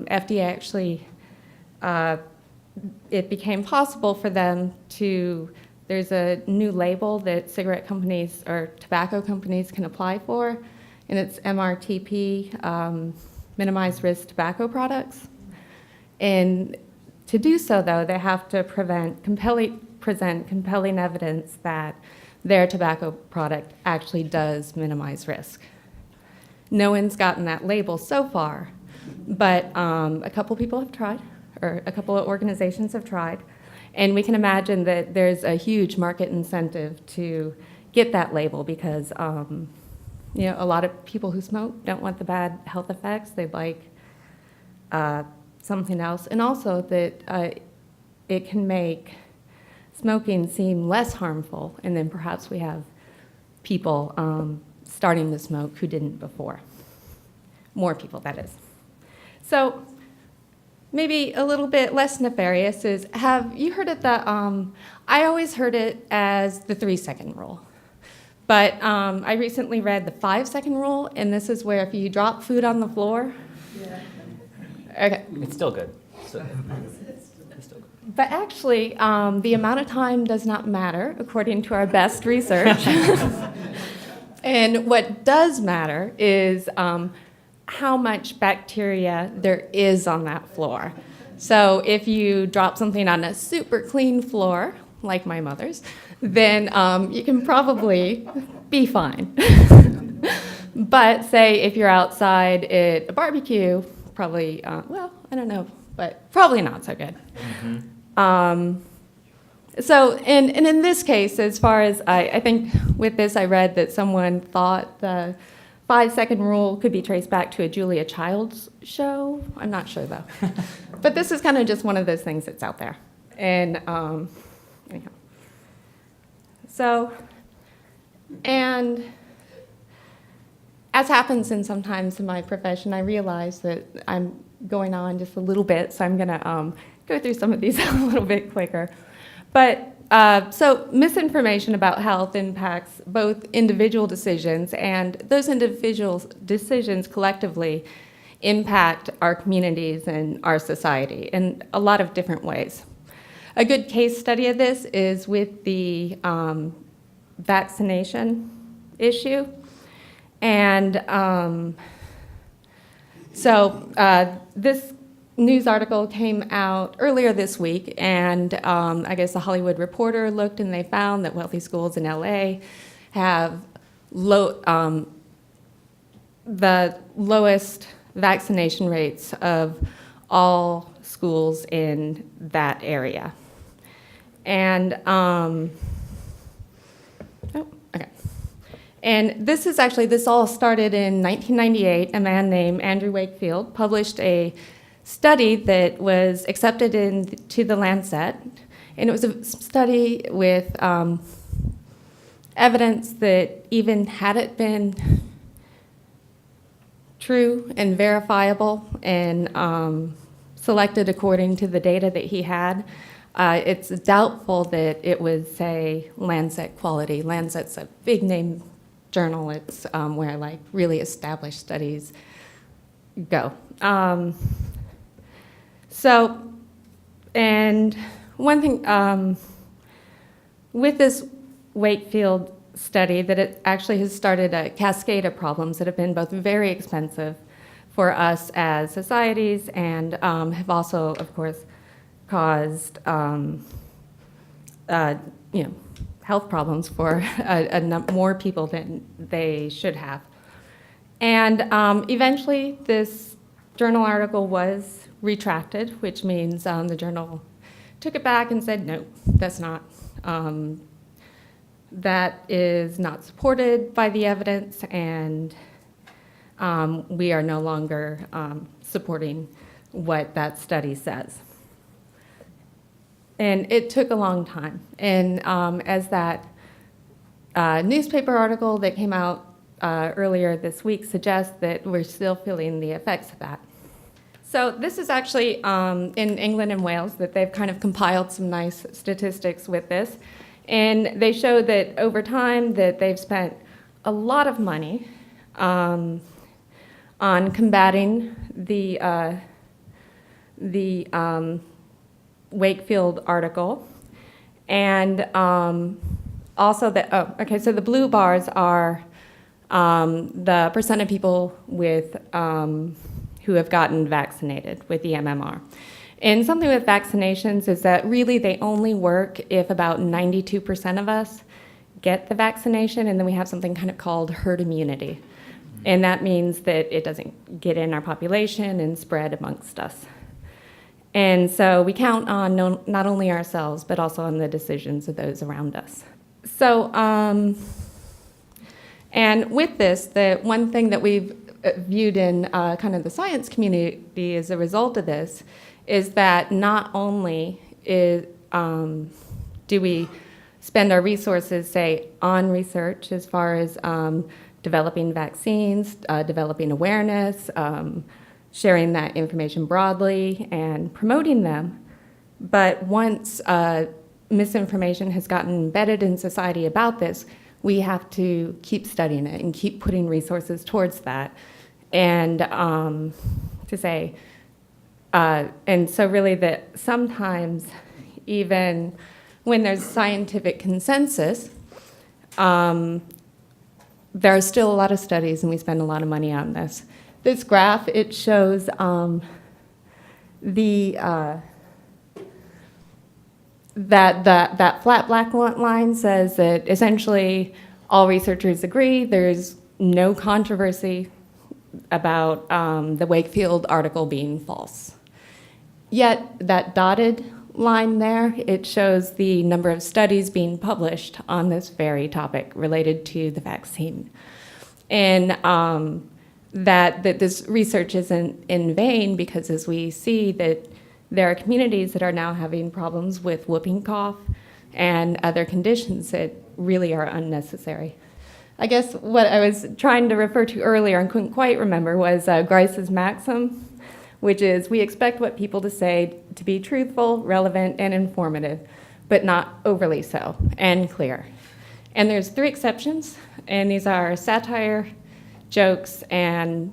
FDA actually it became possible for them to, there's a new label that cigarette companies or tobacco companies can apply for, and it's MRTP, minimized risk tobacco products. And to do so, though, they have to present compelling evidence that their tobacco product actually does minimize risk. No one's gotten that label so far, but a couple people have tried, or a couple of organizations have tried, and we can imagine that there's a huge market incentive to get that label because you know, a lot of people who smoke don't want the bad health effects. They'd like something else, and also that it can make smoking seem less harmful, and then perhaps we have people starting to smoke who didn't before. More people, that is. So maybe a little bit less nefarious is, have you heard of the, I always heard it as the 3-second rule. But I recently read the 5-second rule, and this is where if you drop food on the floor. Yeah. Okay. It's still good. But actually, the amount of time does not matter, according to our best research. And what does matter is how much bacteria there is on that floor. So if you drop something on a super clean floor, like my mother's, then you can probably be fine. But say if you're outside at a barbecue, probably, well, I don't know, but probably not so good. Mm-hmm. So, and in this case, as far as I think with this, I read that someone thought the 5-second rule could be traced back to a Julia Childs show. I'm not sure, though. But this is kind of just one of those things that's out there. And anyhow. So, and as happens sometimes in my profession, I realize that I'm going on just a little bit, so I'm going to go through some of these a little bit quicker. But so misinformation about health impacts both individual decisions, and those individual decisions collectively impact our communities and our society in a lot of different ways. A good case study of this is with the vaccination issue. And this news article came out earlier this week, and I guess the Hollywood Reporter looked and they found that wealthy schools in LA have the lowest vaccination rates of all schools in that area. And And this all started in 1998. A man named Andrew Wakefield published a study that was accepted into the Lancet. And it was a study with evidence that even had it been true and verifiable and selected according to the data that he had, it's doubtful that it would say Lancet quality. Lancet's a big name journal. It's where like really established studies go. And one thing with this Wakefield study, that it actually has started a cascade of problems that have been both very expensive for us as societies and have also, of course, caused health problems for more people than they should have. And eventually, this journal article was retracted, which means the journal took it back and said, no, that is not supported by the evidence, and we are no longer supporting what that study says. And it took a long time. And as that newspaper article that came out earlier this week suggests, that we're still feeling the effects of that. So this is actually in England and Wales, that they've kind of compiled some nice statistics with this. And they show that over time that they've spent a lot of money on combating the Wakefield article. And also so the blue bars are the percent of people with who have gotten vaccinated with the MMR. And something with vaccinations is that really they only work if about 92% of us get the vaccination, and then we have something kind of called herd immunity. And that means that it doesn't get in our population and spread amongst us. And so we count on not only ourselves, but also on the decisions of those around us. So, and with this, the one thing that we've viewed in kind of the science community as a result of this is that not only do we spend our resources, say, on research as far as developing vaccines, developing awareness, sharing that information broadly, and promoting them, but once misinformation has gotten embedded in society about this, we have to keep studying it and keep putting resources towards that. And and so really that sometimes even when there's scientific consensus, there are still a lot of studies and we spend a lot of money on this. This graph, it shows that flat black line says that essentially all researchers agree there's no controversy about the Wakefield article being false. Yet that dotted line there, it shows the number of studies being published on this very topic related to the vaccine. And that this research isn't in vain, because as we see that there are communities that are now having problems with whooping cough and other conditions that really are unnecessary. I guess what I was trying to refer to earlier and couldn't quite remember was Grice's maxim, which is, we expect what people to say to be truthful, relevant, and informative, but not overly so, and clear. And there's 3 exceptions, and these are satire, jokes, and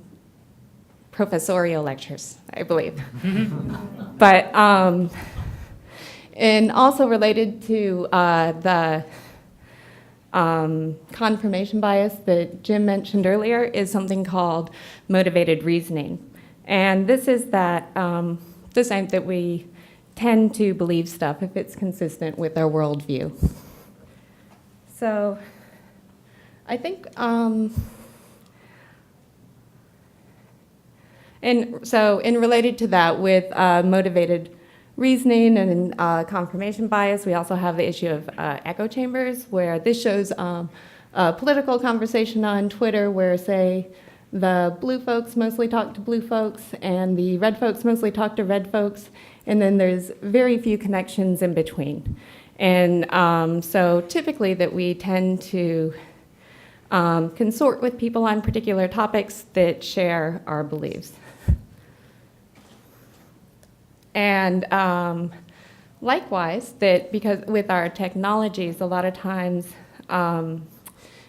professorial lectures, I believe. But And also related to the confirmation bias that Jim mentioned earlier is something called motivated reasoning. And this is that this time that we tend to believe stuff if it's consistent with our worldview. So I think, and related to that with motivated reasoning and confirmation bias, we also have the issue of echo chambers, where this shows a political conversation on Twitter where, say, the blue folks mostly talk to blue folks and the red folks mostly talk to red folks, and then there's very few connections in between. And so typically that we tend to consort with people on particular topics that share our beliefs. And likewise, that because with our technologies, a lot of times,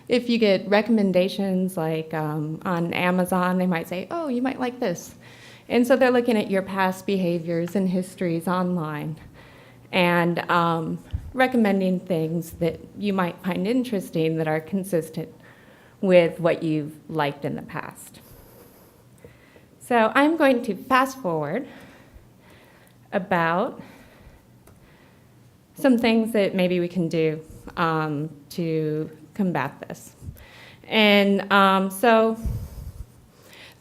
if you get recommendations like on Amazon, they might say, oh, you might like this. And so they're looking at your past behaviors and histories online and recommending things that you might find interesting that are consistent with what you've liked in the past. So I'm going to fast forward about some things that maybe we can do to combat this. And so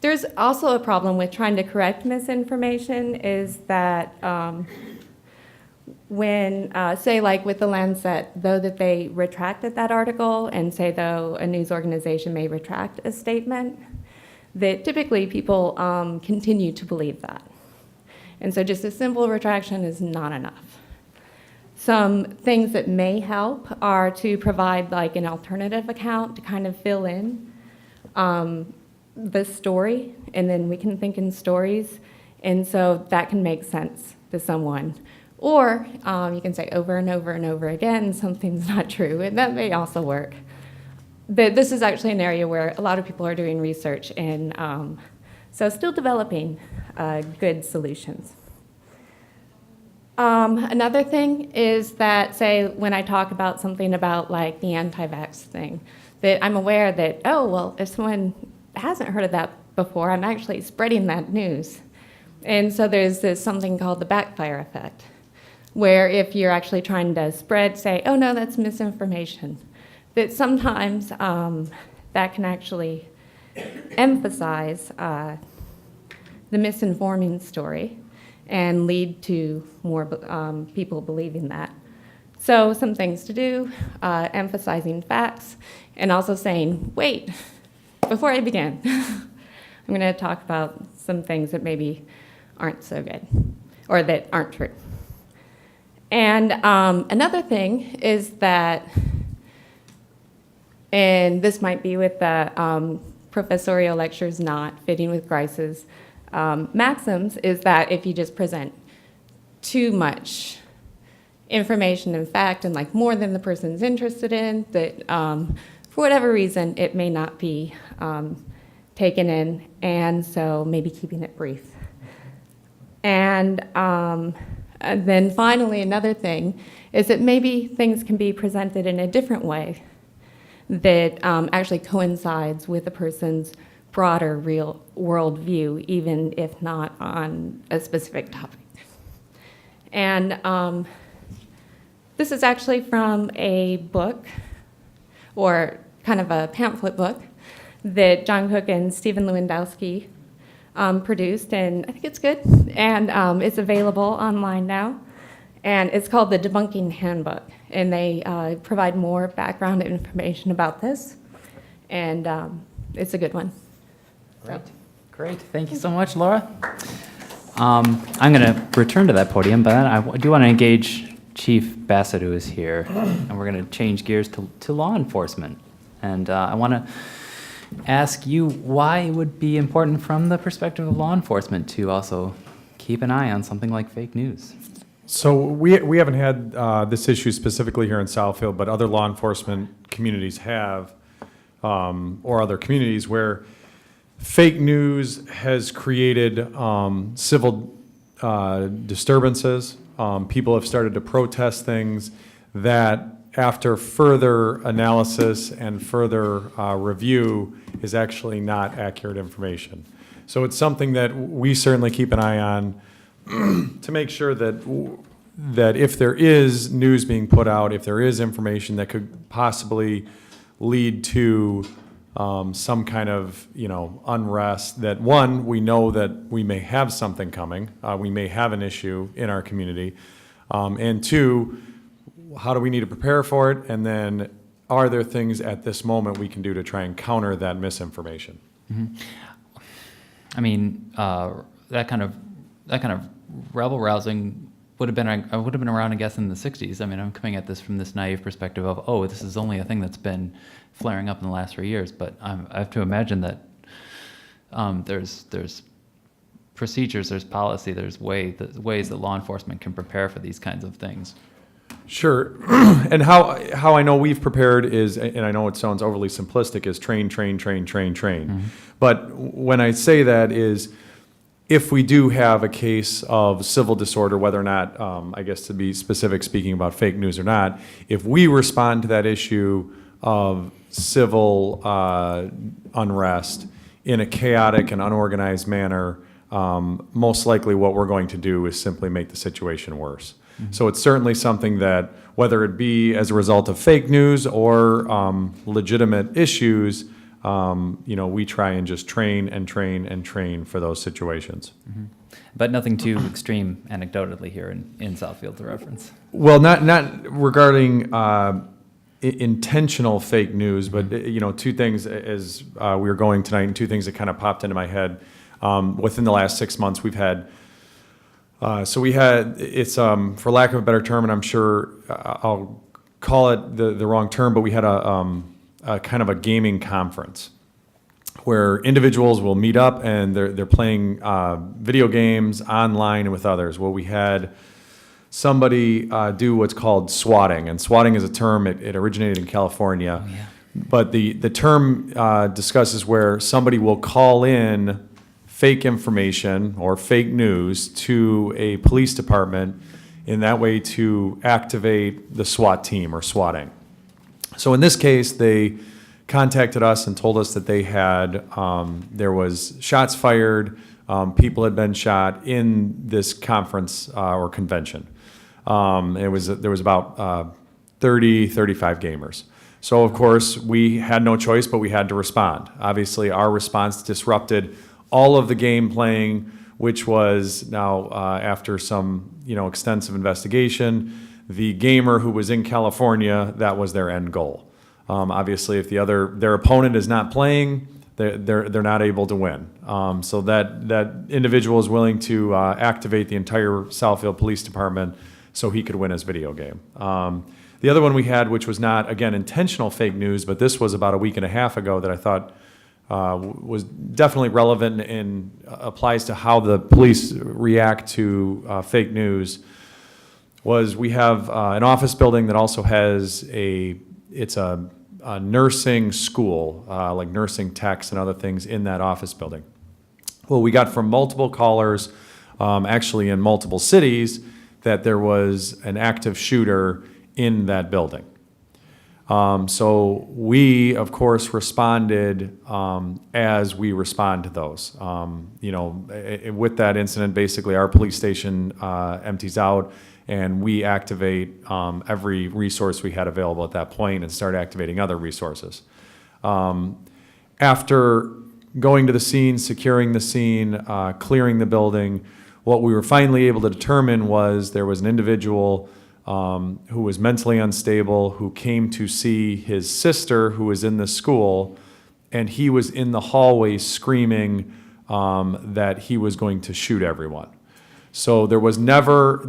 there's also a problem with trying to correct misinformation is that when, say like with the Lancet, though that they retracted that article and say though a news organization may retract a statement, that typically people continue to believe that. And so just a simple retraction is not enough. Some things that may help are to provide like an alternative account to kind of fill in the story, and then we can think in stories, and so that can make sense to someone. Or you can say over and over and over again something's not true, and that may also work. But this is actually an area where a lot of people are doing research, and so still developing good solutions. Another thing is that, say, when I talk about something about like the anti-vax thing, that I'm aware that, oh, well, if someone hasn't heard of that before, I'm actually spreading that news. And so there's this something called the backfire effect, where if you're actually trying to spread, say, oh, no, that's misinformation, that sometimes that can actually emphasize the misinforming story and lead to more people believing that. So some things to do, emphasizing facts, and also saying, wait, before I begin, I'm going to talk about some things that maybe aren't so good, or that aren't true. And another thing is that, and this might be with the professorial lectures not fitting with Grice's maxims, is that if you just present too much information and fact and like more than the person's interested in, that for whatever reason it may not be taken in, and so maybe keeping it brief. And then finally, another thing is that maybe things can be presented in a different way that actually coincides with a person's broader real worldview, even if not on a specific topic. And this is actually from a book, or kind of a pamphlet book, that John Cook and Stephen Lewandowski produced, and I think it's good, and it's available online now, and it's called the Debunking Handbook, and they provide more background information about this, and it's a good one. Great, great. Thank you so much, Laura. I'm going to return to that podium, but I do want to engage Chief Bassett, who is here, and we're going to change gears to law enforcement. And I want to ask you why it would be important from the perspective of law enforcement to also keep an eye on something like fake news. So we haven't had this issue specifically here in Southfield, but other law enforcement communities have, or other communities where fake news has created civil disturbances, People have started to protest things that, after further analysis and further review, is actually not accurate information. So it's something that we certainly keep an eye on to make sure that if there is news being put out, if there is information that could possibly lead to some kind of, unrest, that one, we know that we may have something coming, we may have an issue in our community, and two, how do we need to prepare for it, and then are there things at this moment we can do to try and counter that misinformation? I mean, that kind of rebel rousing would have been around, I guess, in the 60s. I mean, I'm coming at this from this naive perspective of, oh, this is only a thing that's been flaring up in the last 3 years. But I have to imagine that there's procedures, there's policy, there's ways that law enforcement can prepare for these kinds of things. Sure. And how I know we've prepared is, and I know it sounds overly simplistic, is train. Mm-hmm. But when I say that is, if we do have a case of civil disorder, whether or not, I guess to be specific, speaking about fake news or not, if we respond to that issue of civil unrest in a chaotic and unorganized manner, most likely what we're going to do is simply make the situation worse. Mm-hmm. So it's certainly something that, whether it be as a result of fake news or legitimate issues, we try and just train for those situations. Mm-hmm. But nothing too extreme anecdotally here in Southfield to reference. Well, not regarding intentional fake news, but two things as we were going tonight, and two things that kind of popped into my head. Within the last 6 months, we've had. It's for lack of a better term, and I'm sure I'll call it the wrong term, but we had a kind of a gaming conference where individuals will meet up and they're playing video games online and with others. Well, we had somebody do what's called swatting, and swatting is a term, it originated in California. Oh, yeah. But the term discusses where somebody will call in fake information or fake news to a police department in that way to activate the SWAT team or swatting. So in this case, they contacted us and told us that they had, there was shots fired, people had been shot in this conference or convention. There was about 30, 35 gamers. So of course, we had no choice, but we had to respond. Obviously, our response disrupted all of the game playing, which was now, after some extensive investigation, the gamer who was in California, that was their end goal. Obviously, if their opponent is not playing, they're not able to win. So that individual is willing to activate the entire Southfield Police Department so he could win his video game. The other one we had, which was not, again, intentional fake news, but this was about a week and a half ago that I thought was definitely relevant and applies to how the police react to fake news, was we have an office building that also has a nursing school, like nursing techs and other things in that office building. Well, we got from multiple callers, actually in multiple cities, that there was an active shooter in that building. So we, of course, responded as we respond to those. With that incident, basically our police station empties out, and we activate every resource we had available at that point and start activating other resources. After going to the scene, securing the scene, clearing the building, what we were finally able to determine was there was an individual who was mentally unstable, who came to see his sister who was in the school, and he was in the hallway screaming that he was going to shoot everyone. So there was never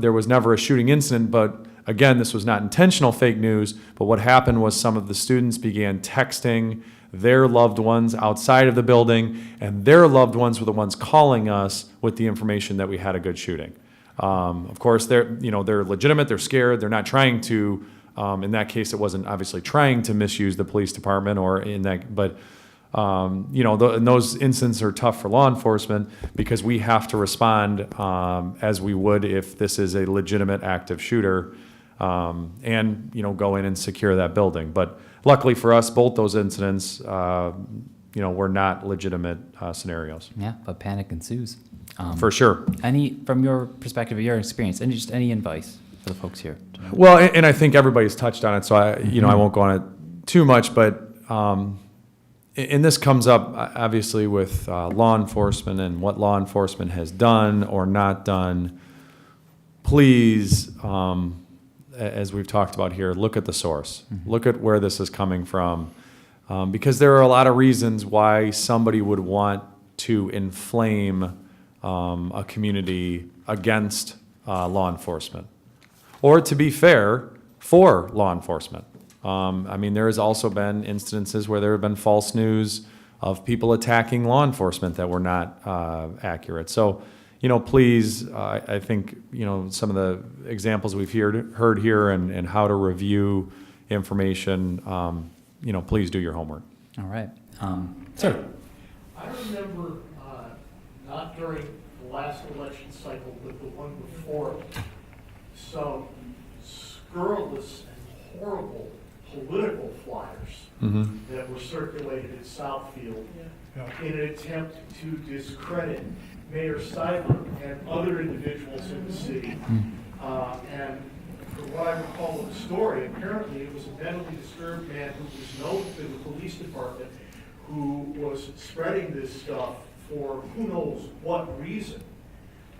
a shooting incident, but again, this was not intentional fake news, but what happened was some of the students began texting their loved ones outside of the building, and their loved ones were the ones calling us with the information that we had a good shooting. Of course, they're legitimate, they're scared, they're not trying to, in that case, it wasn't obviously trying to misuse the police department but And those incidents are tough for law enforcement because we have to respond as we would if this is a legitimate active shooter, and go in and secure that building. But luckily for us, both those incidents, were not legitimate scenarios. Yeah, but panic ensues. For sure. From your perspective, your experience, any advice for the folks here? Well, and I think everybody's touched on it, so I won't go on it too much, but and this comes up obviously with law enforcement and what law enforcement has done or not done. Please, as we've talked about here, look at the source. Look at where this is coming from, because there are a lot of reasons why somebody would want to inflame a community against law enforcement, or to be fair, for law enforcement. There has also been instances where there have been false news of people attacking law enforcement that were not accurate. So, please, I think, some of the examples we've heard here and how to review information, please do your homework. All right. Sir. I remember, not during the last election cycle, but the one before, some scurrilous and horrible political flyers that were circulated in Southfield in an attempt to discredit Mayor Seibert and other individuals in the city. And from what I recall of the story, apparently it was a mentally disturbed man who was known to the police department who was spreading this stuff for who knows what reason.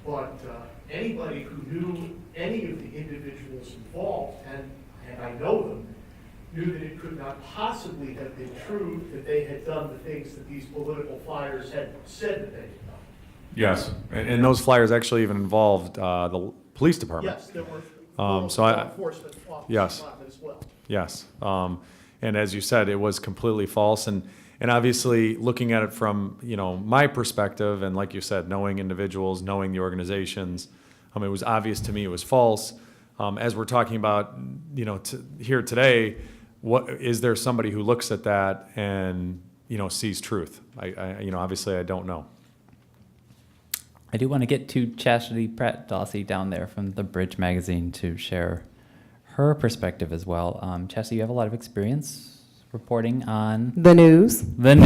But anybody who knew any of the individuals involved, and I know them, knew that it could not possibly have been true that they had done the things that these political flyers had said that they had done. Yes, and those flyers actually even involved the police department. Yes, there were law enforcement officers yes. involved as well. Yes, and as you said, it was completely false, and obviously looking at it from my perspective, and like you said, knowing individuals, knowing the organizations, it was obvious to me it was false. As we're talking about, here today, what is there somebody who looks at that and sees truth? I obviously I don't know. I do want to get to Chastity Pratt Dossie down there from the Bridge magazine to share her perspective as well. Chastity, you have a lot of experience reporting on The news. But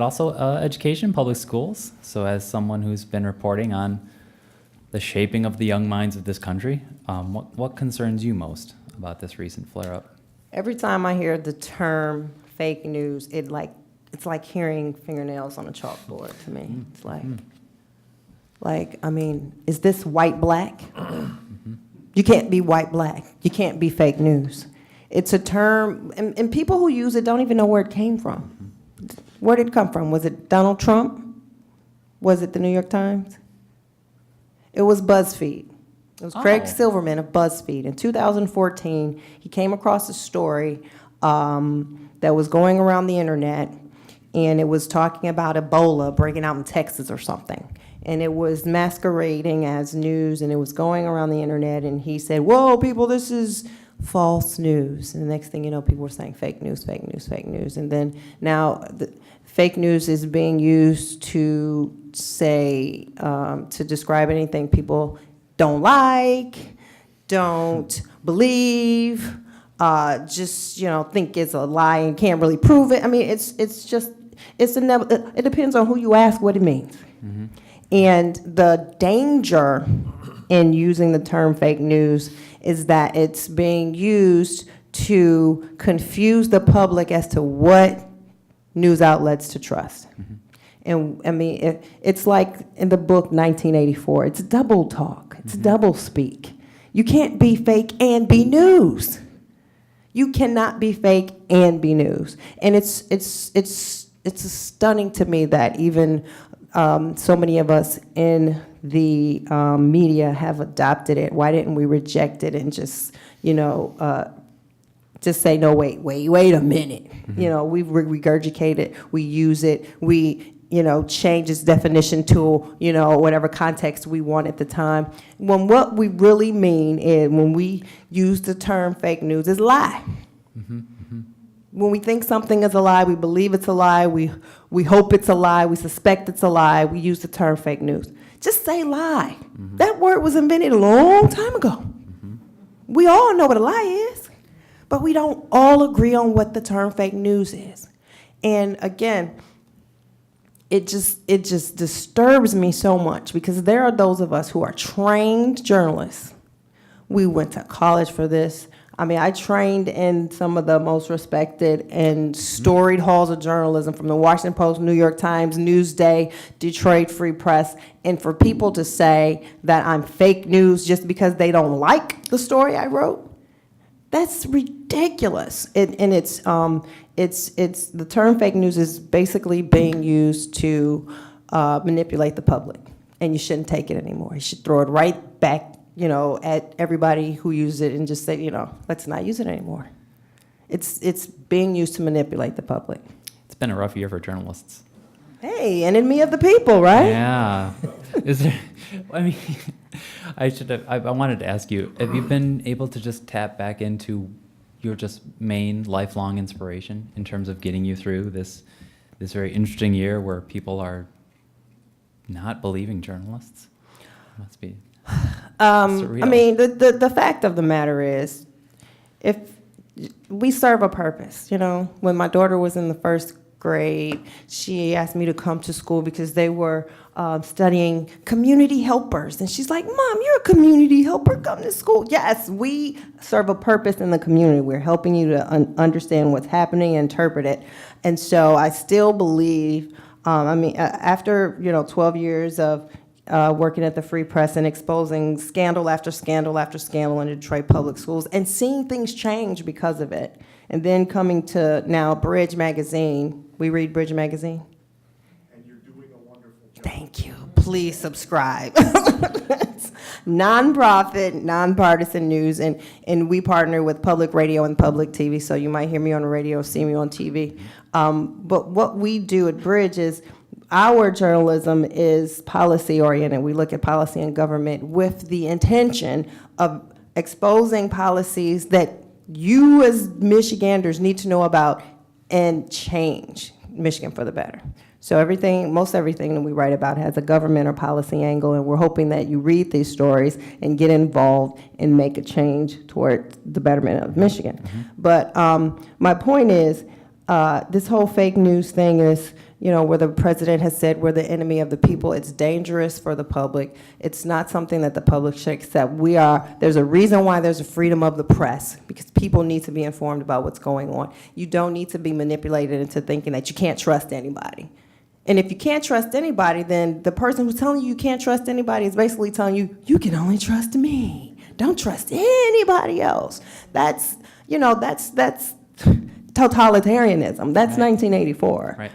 also education, public schools. So as someone who's been reporting on the shaping of the young minds of this country, what concerns you most about this recent flare-up? Every time I hear the term fake news, it's like hearing fingernails on a chalkboard to me. It's is this white-black? You can't be white-black. You can't be fake news. It's a term, and people who use it don't even know where it came from. Where did it come from? Was it Donald Trump? Was it the New York Times? It was BuzzFeed. It was Craig Silverman of BuzzFeed. In 2014, he came across a story that was going around the internet, and it was talking about Ebola breaking out in Texas or something. And it was masquerading as news, and it was going around the internet, and he said, "Whoa, people, this is false news." And the next thing you know, people were saying fake news, fake news, fake news. And then now the fake news is being used to say, to describe anything people don't like, don't believe, think it's a lie and can't really prove it. It depends on who you ask what it means. Mm-hmm. And the danger in using the term fake news is that it's being used to confuse the public as to what news outlets to trust. Mm-hmm. And it's like in the book 1984, it's double talk, it's double speak. You can't be fake and be news. You cannot be fake and be news. And it's stunning to me that even so many of us in the media have adopted it. Why didn't we reject it and just say, no, wait a minute. Mm-hmm. We regurgitate it, we use it, we change its definition to whatever context we want at the time. When what we really mean is when we use the term fake news is lie. Mm-hmm. Mm-hmm. When we think something is a lie, we believe it's a lie, we hope it's a lie, we suspect it's a lie, we use the term fake news. Just say lie. That word was invented a long time ago. We all know what a lie is, but we don't all agree on what the term fake news is. And again, it just disturbs me so much because there are those of us who are trained journalists. We went to college for this. I mean, I trained in some of the most respected and storied halls of journalism, from the Washington Post, New York Times, Newsday, Detroit Free Press. And for people to say that I'm fake news just because they don't like the story I wrote, that's ridiculous. And it's the term fake news is basically being used to manipulate the public, and you shouldn't take it anymore. You should throw it right back, at everybody who uses it and just say, let's not use it anymore. It's being used to manipulate the public. It's been a rough year for journalists. Hey, enemy of the people, right? Yeah. Is there, I mean, I wanted to ask you, have you been able to just tap back into your just main lifelong inspiration in terms of getting you through this very interesting year where people are not believing journalists? It must be surreal. I mean, the fact of the matter is, if we serve a purpose, when my daughter was in the first grade, she asked me to come to school because they were studying community helpers. And she's like, Mom, you're a community helper, come to school. Yes, we serve a purpose in the community. We're helping you to understand what's happening and interpret it. And so I still believe, after 12 years of working at the Free Press and exposing scandal after scandal after scandal in Detroit public schools and seeing things change because of it. And then coming to now Bridge Magazine. We read Bridge Magazine? And you're doing a wonderful job. Thank you. Please subscribe. It's nonprofit, nonpartisan news, and we partner with public radio and public TV, so you might hear me on the radio, see me on TV. But what we do at Bridge is our journalism is policy-oriented. We look at policy and government with the intention of exposing policies that you as Michiganders need to know about and change Michigan for the better. So most everything that we write about has a government or policy angle, and we're hoping that you read these stories and get involved and make a change toward the betterment of Michigan. Mm-hmm. But my point is, this whole fake news thing is, where the president has said we're the enemy of the people. It's dangerous for the public. It's not something that the public should accept. There's a reason why there's a freedom of the press, because people need to be informed about what's going on. You don't need to be manipulated into thinking that you can't trust anybody. And if you can't trust anybody, then the person who's telling you can't trust anybody is basically telling you, you can only trust me. Don't trust anybody else. That's totalitarianism. That's right. 1984. Right.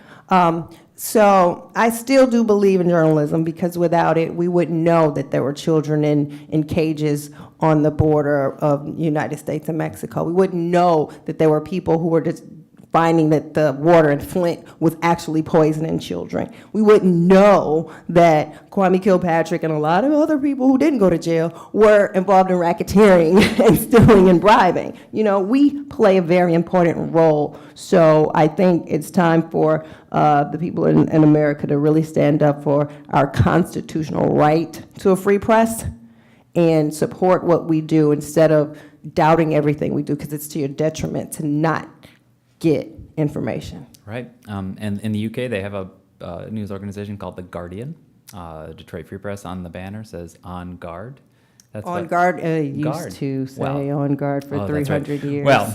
So I still do believe in journalism, because without it, we wouldn't know that there were children in cages on the border of the United States and Mexico. We wouldn't know that there were people who were just finding that the water in Flint was actually poisoning children. We wouldn't know that Kwame Kilpatrick and a lot of other people who didn't go to jail were involved in racketeering and stealing and bribing. We play a very important role. So I think it's time for the people in America to really stand up for our constitutional right to a free press and support what we do instead of doubting everything we do, because it's to your detriment to not get information. Right. And in the UK, they have a news organization called The Guardian. Detroit Free Press on the banner says "On Guard." That's On guard, used to say on guard for 300 right. years. Well,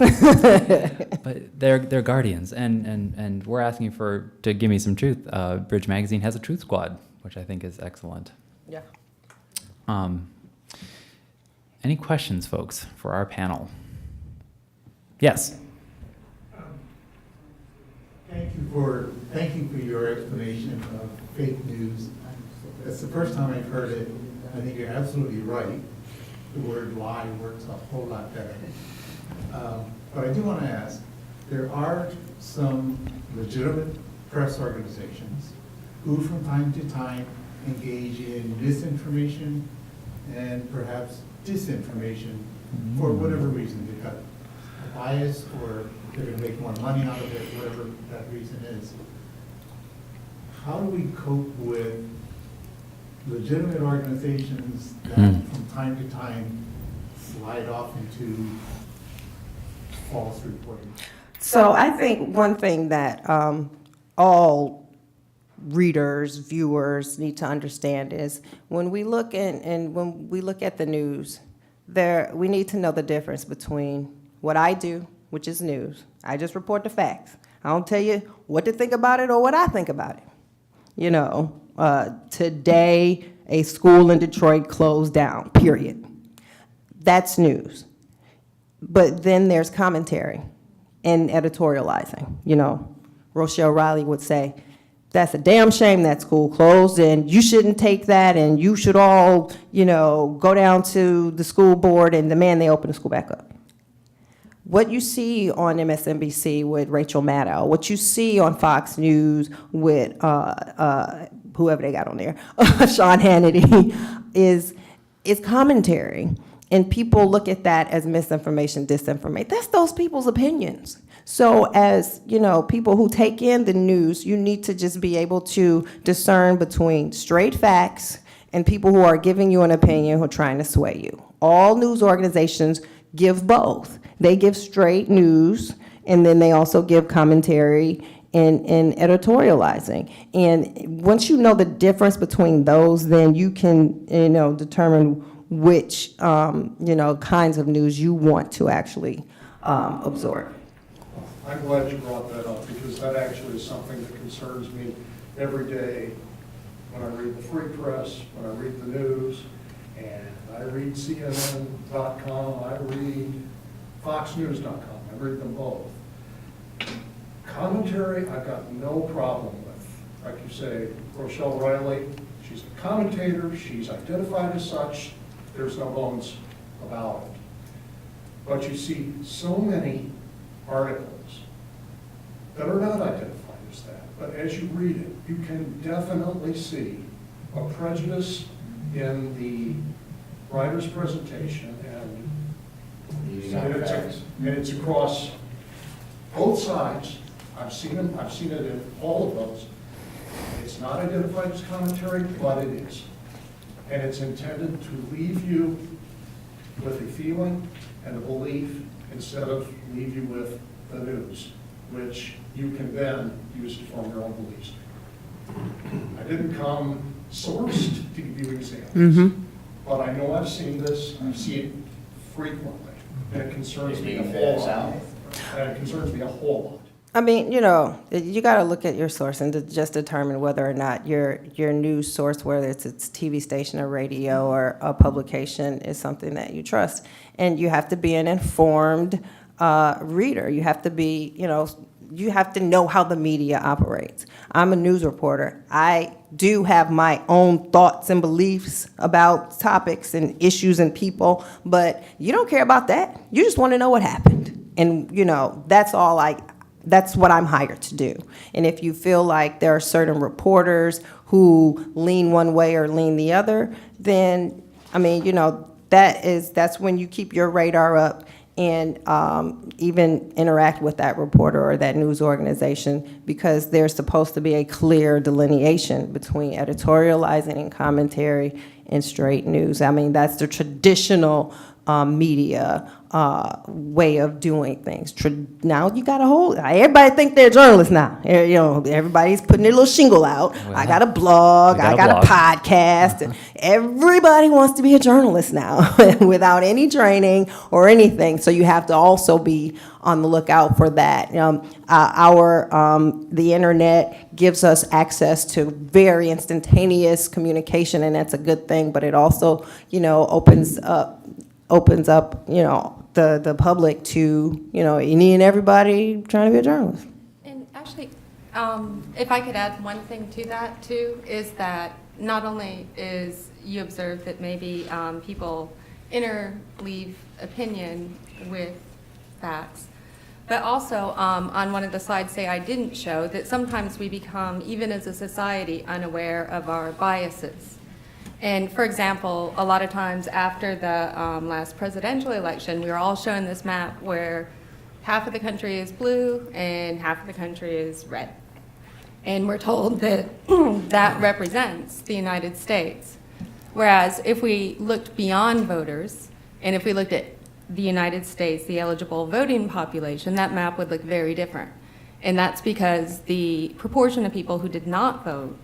but they're guardians, and we're asking to give me some truth. Bridge Magazine has a truth squad, which I think is excellent. Yeah. Any questions, folks, for our panel? Yes. Thank you for your explanation of fake news. That's the first time I've heard it. I think you're absolutely right. The word lie works a whole lot better. But I do want to ask, there are some legitimate press organizations who from time to time engage in misinformation and perhaps disinformation for whatever reason, because biased or they're gonna make more money out of it, whatever that reason is. How do we cope with legitimate organizations that from time to time slide off into false reporting? So I think one thing that all readers, viewers need to understand is when we look when we look at the news, we need to know the difference between what I do, which is news. I just report the facts. I don't tell you what to think about it or what I think about it. You know, today a school in Detroit closed down, period. That's news. But then there's commentary and editorializing. You know, Rochelle Riley would say, that's a damn shame that school closed, and you shouldn't take that, and you should all, you know, go down to the school board and demand they open the school back up. What you see on MSNBC with Rachel Maddow, what you see on Fox News with whoever they got on there, Sean Hannity, is commentary. And people look at that as misinformation, disinformation. That's those people's opinions. So as, you know, people who take in the news, you need to just be able to discern between straight facts and people who are giving you an opinion who are trying to sway you. All news organizations give both. They give straight news, and then they also give commentary and editorializing. And once you know the difference between those, then you can, you know, determine which, you know, kinds of news you want to actually absorb. I'm glad you brought that up, because that actually is something that concerns me every day when I read the free press, when I read the news, and I read CNN.com, I read FoxNews.com, I read them both. Commentary, I've got no problem with. Like you say, Rochelle Riley, she's a commentator, she's identified as such, there's no bones about it. But you see so many articles that are not identified as that. But as you read it, you can definitely see a prejudice in the writer's presentation, and it's across both sides. I've seen it in all of those. It's not identified as commentary, but it is. And it's intended to leave you with a feeling and a belief instead of leave you with the news, which you can then use to form your own beliefs. I didn't come sourced to give you examples, but I know I've seen this, I see it frequently, and it concerns me a whole lot. And it concerns me a whole lot. I mean, you know, you got to look at your source and to just determine whether or not your news source, whether it's a TV station or radio or a publication, is something that you trust. And you have to be an informed reader. You have to be, you have to know how the media operates. I'm a news reporter. I do have my own thoughts and beliefs about topics and issues and people, but you don't care about that. You just want to know what happened. And, you know, that's what I'm hired to do. And if you feel like there are certain reporters who lean one way or lean the other, then, I mean, you know, that's when you keep your radar up and even interact with that reporter or that news organization, because there's supposed to be a clear delineation between editorializing and commentary and straight news. I mean, that's the traditional media way of doing things. Now you got a whole, everybody think they're journalists now. You know, everybody's putting their little shingle out. Well, I got a blog, I got a podcast. Everybody wants to be a journalist now without any training or anything. So you have to also be on the lookout for that. The internet gives us access to very instantaneous communication, and that's a good thing, but it also, you know, opens up, you know, the public to, you know, any and everybody trying to be a journalist. And actually, if I could add one thing to that too, is that not only is you observe that maybe people interleave opinion with facts, but also on one of the slides, say I didn't show, that sometimes we become, even as a society, unaware of our biases. And for example, a lot of times after the last presidential election, we were all shown this map where half of the country is blue and half of the country is red. And we're told that that represents the United States. Whereas if we looked beyond voters, and if we looked at the United States, the eligible voting population, that map would look very different. And that's because the proportion of people who did not vote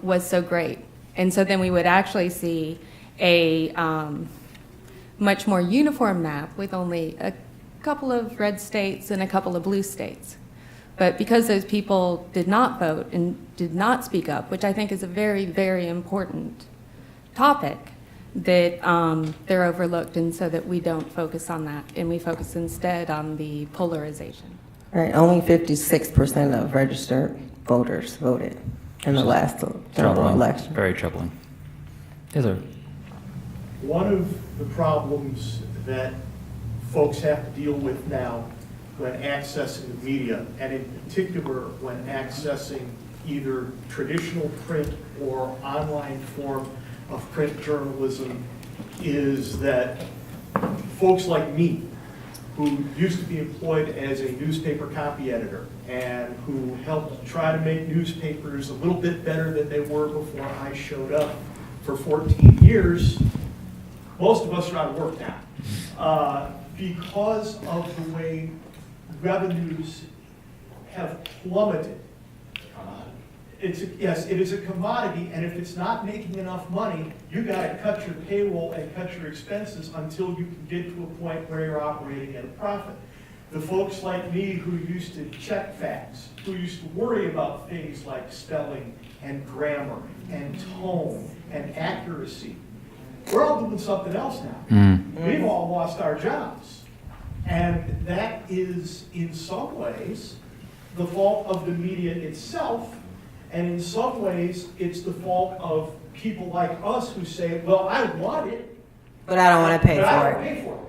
was so great. And so then we would actually see a much more uniform map with only a couple of red states and a couple of blue states. But because those people did not vote and did not speak up, which I think is a very, very important topic, that they're overlooked, and so that we don't focus on that, and we focus instead on the polarization. Right, only 56% of registered voters voted in the last general Troubling. election. Very troubling. Yes, sir. One of the problems that folks have to deal with now when accessing the media, and in particular when accessing either traditional print or online form of print journalism, is that folks like me, who used to be employed as a newspaper copy editor and who helped try to make newspapers a little bit better than they were before I showed up for 14 years, most of us are out of work now. Because of the way revenues have plummeted. Yes, it is a commodity, and if it's not making enough money, you gotta cut your payroll and cut your expenses until you can get to a point where you're operating at a profit. The folks like me who used to check facts, who used to worry about things like spelling and grammar and tone and accuracy, we're all doing something else now. We've all lost our jobs. And that is, in some ways, the fault of the media itself, and in some ways, it's the fault of people like us who say, well, I want it, But I don't want to pay but I for don't it. pay for it.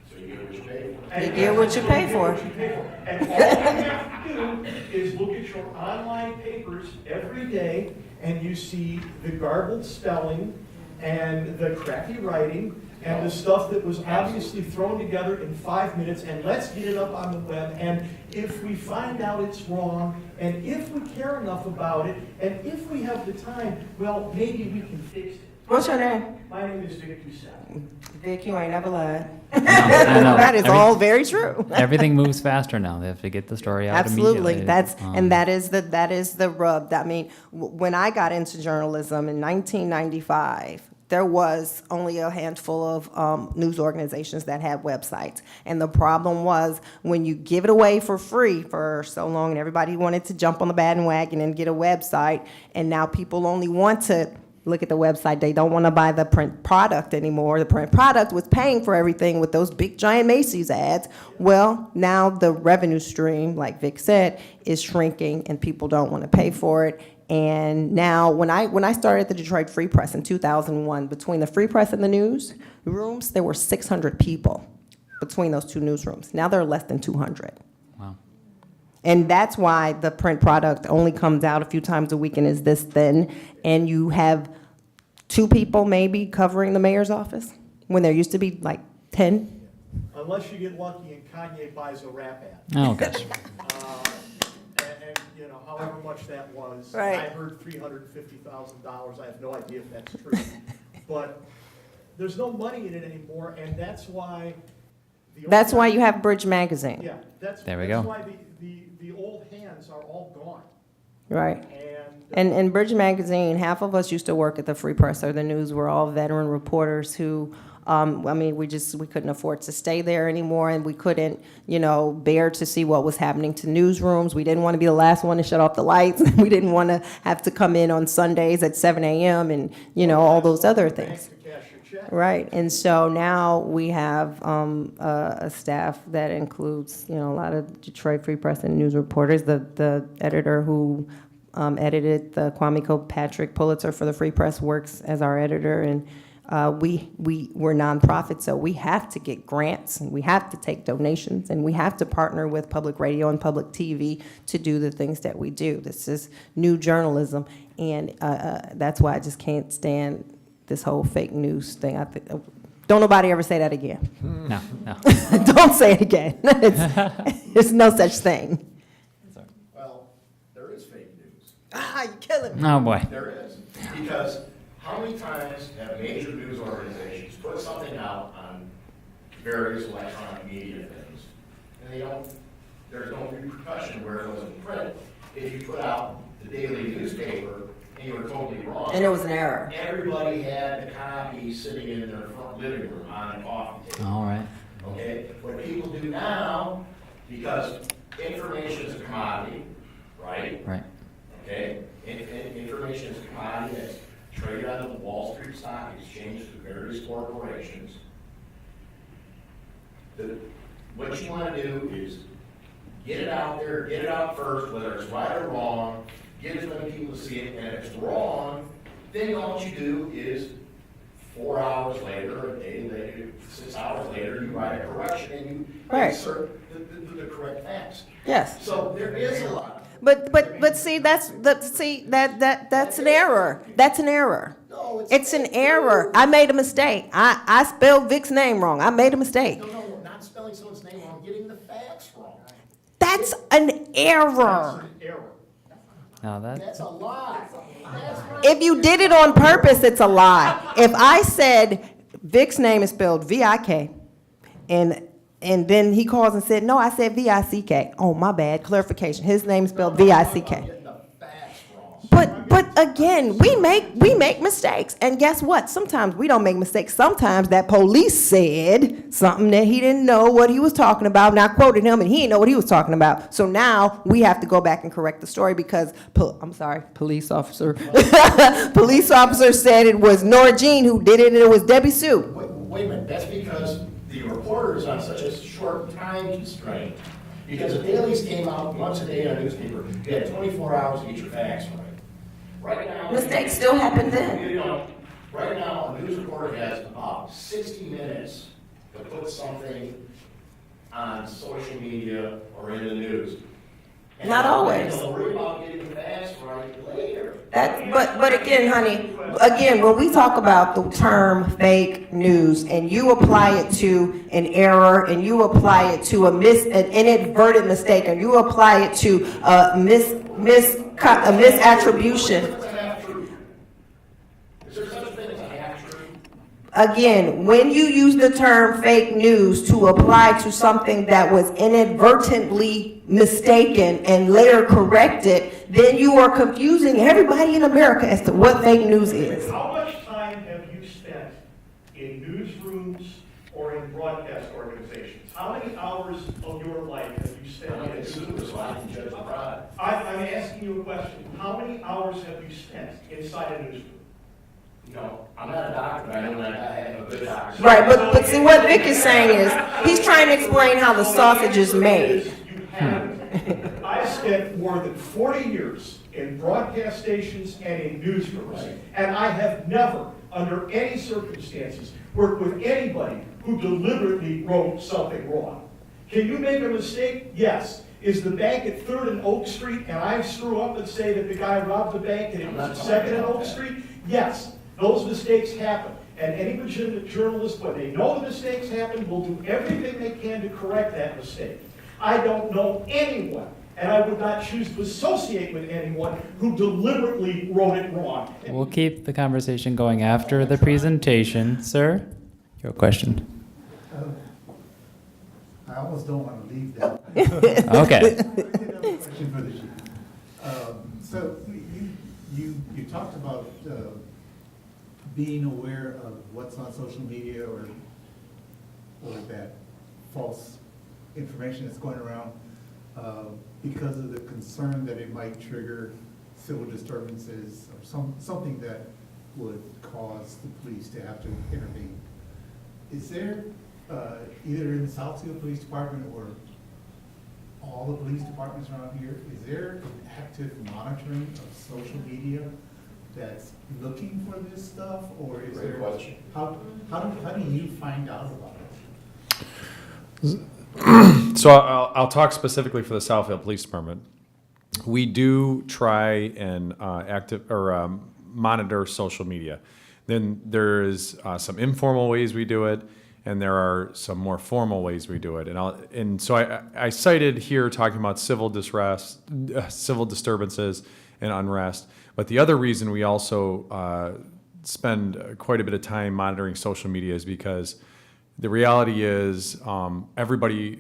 So you get what you pay for. And You get what you pay for. what you pay for. And all you have to do is look at your online papers every day, and you see the garbled spelling and the crappy writing and the stuff that was obviously thrown together in 5 minutes, and let's get it up on the web. And if we find out it's wrong, and if we care enough about it, and if we have the time, well, maybe we can fix it. What's your name? My name is Vic Doucette. Vic, you ain't never lied. I know. That is all very true. Everything moves faster now. They have to get the story out Absolutely, immediately. and that is the rub. I mean, when I got into journalism in 1995, there was only a handful of news organizations that had websites, and the problem was when you give it away for free for so long, and everybody wanted to jump on the bandwagon and get a website, and now people only want to look at the website. They don't want to buy the print product anymore. The print product was paying for everything with those big giant Macy's ads. Well, now the revenue stream, like Vic said, is shrinking, and people don't want to pay for it. And now, when I started at the Detroit Free Press in 2001, between the Free Press and the news rooms, there were 600 people between those two newsrooms. Now there are less than 200. Wow. And that's why the print product only comes out a few times a week and is this thin. And you have 2 people maybe covering the mayor's office when there used to be like 10. Unless you get lucky and Kanye buys a rap ad. Oh, gosh. And, you know, however much that was. Right. I heard $350,000. I have no idea if that's true. But there's no money in it anymore, and that's why. That's why you have Bridge Magazine. Yeah, There we that's go. why the old hands are all gone. Right. And And Bridge Magazine, half of us used to work at the Free Press or the News. We're all veteran reporters who, I mean, we couldn't afford to stay there anymore, and we couldn't, bear to see what was happening to newsrooms. We didn't want to be the last one to shut off the lights. We didn't want to have to come in on Sundays at 7 a.m. and, all those other things. to cash your check. Right, and so now we have a staff that includes, a lot of Detroit Free Press and news reporters. The editor who edited the Kwame Kilpatrick Pulitzer for the Free Press works as our editor, and we're nonprofit, so we have to get grants, and we have to take donations, and we have to partner with public radio and public TV to do the things that we do. This is new journalism, and that's why I just can't stand this whole fake news thing. Don't nobody ever say that again. No, no. Don't say it again. There's no such thing. Well, there is fake news. Ah, you're killing me. Oh, boy. There is. Because how many times have major news organizations put something out on various electronic media things, and there's no repercussion where it was in print. If you put out the daily newspaper and you were totally wrong. And it was an error. Everybody had the copy sitting in their front living room on a coffee table. All right. Okay, what people do now, because information is a commodity, right? Right. Okay, information is a commodity that's traded on the Wall Street Stock Exchange through various corporations. What you want to do is get it out there, get it out first, whether it's right or wrong, get as many people to see it, and if it's wrong, then all you do is 4 hours later, a day later, 6 hours later, you write a correction and you Right. insert the correct facts. Yes. So there is a lot. But see, that's an error. That's an error. No, It's an error. I made a mistake. I spelled Vic's name wrong. I made a mistake. No, not spelling someone's name wrong, getting the facts wrong. That's an error. Error. Now that, That's a lie. That's right. If you did it on purpose, it's a lie. If I said Vic's name is spelled V-I-K, and then he calls and said, no, I said V-I-C-K. Oh, my bad, clarification. His name is spelled V-I-C-K. Getting the facts wrong. But again, we make mistakes. And guess what? Sometimes we don't make mistakes. Sometimes that police said something that he didn't know what he was talking about. And I quoted him and he didn't know what he was talking about. So now we have to go back and correct the story because, police officer. Police officer said it was Nora Jean who did it and it was Debbie Sue. Wait a minute, that's because the reporter is on such a short time constraint. Because the dailies came out once a day in a newspaper, you had 24 hours to get your facts right. Right now. Mistakes still happen then. You know, right now, a news reporter has about 60 minutes to put something on social media or in the news. And Not always. They'll worry about getting the facts right later. But again, honey, when we talk about the term fake news and you apply it to an error and you apply it to an inadvertent mistake and you apply it to a misattribution. Is there such a thing as a half-truth? Again, when you use the term fake news to apply to something that was inadvertently mistaken and later corrected, then you are confusing everybody in America as to what fake news is. How much time have you spent in newsrooms or in broadcast organizations? How many hours of your life have you spent I'm in a super, so I can judge the product. I'm asking you a question. How many hours have you spent inside a newsroom? You know, I'm not a doctor, but I know that I have a good doctor. Right, but see what Vic is saying is, he's trying to explain how the sausage is made. You haven't. I spent more than 40 years in broadcast stations and in newsrooms, and I have never, under any circumstances, worked with anybody who deliberately wrote something wrong. Can you make a mistake? Yes. Is the bank at 3rd and Oak Street, and I screw up and say that the guy robbed the bank and it was at 2nd and Oak Street? Yes. Those mistakes happen. And any legitimate journalist, when they know the mistakes happen, will do everything they can to correct that mistake. I don't know anyone, and I would not choose to associate with anyone who deliberately wrote it wrong. we'll keep the conversation going after the presentation. Sir, your question. I almost don't want to leave that. Okay. I did have a question for the chief. So you talked about being aware of what's on social media or that false information that's going around because of the concern that it might trigger civil disturbances or something that would cause the police to have to intervene. Is there, either in the Southfield Police Department or all the police departments around here, is there an active monitoring of social media that's looking for this stuff, or is Great there? question. How do you find out about it? So I'll talk specifically for the Southfield Police Department. We do try and monitor social media. Then there's some informal ways we do it, and there are some more formal ways we do it. And so I cited here talking about civil disturbances and unrest. But the other reason we also spend quite a bit of time monitoring social media is because the reality is everybody,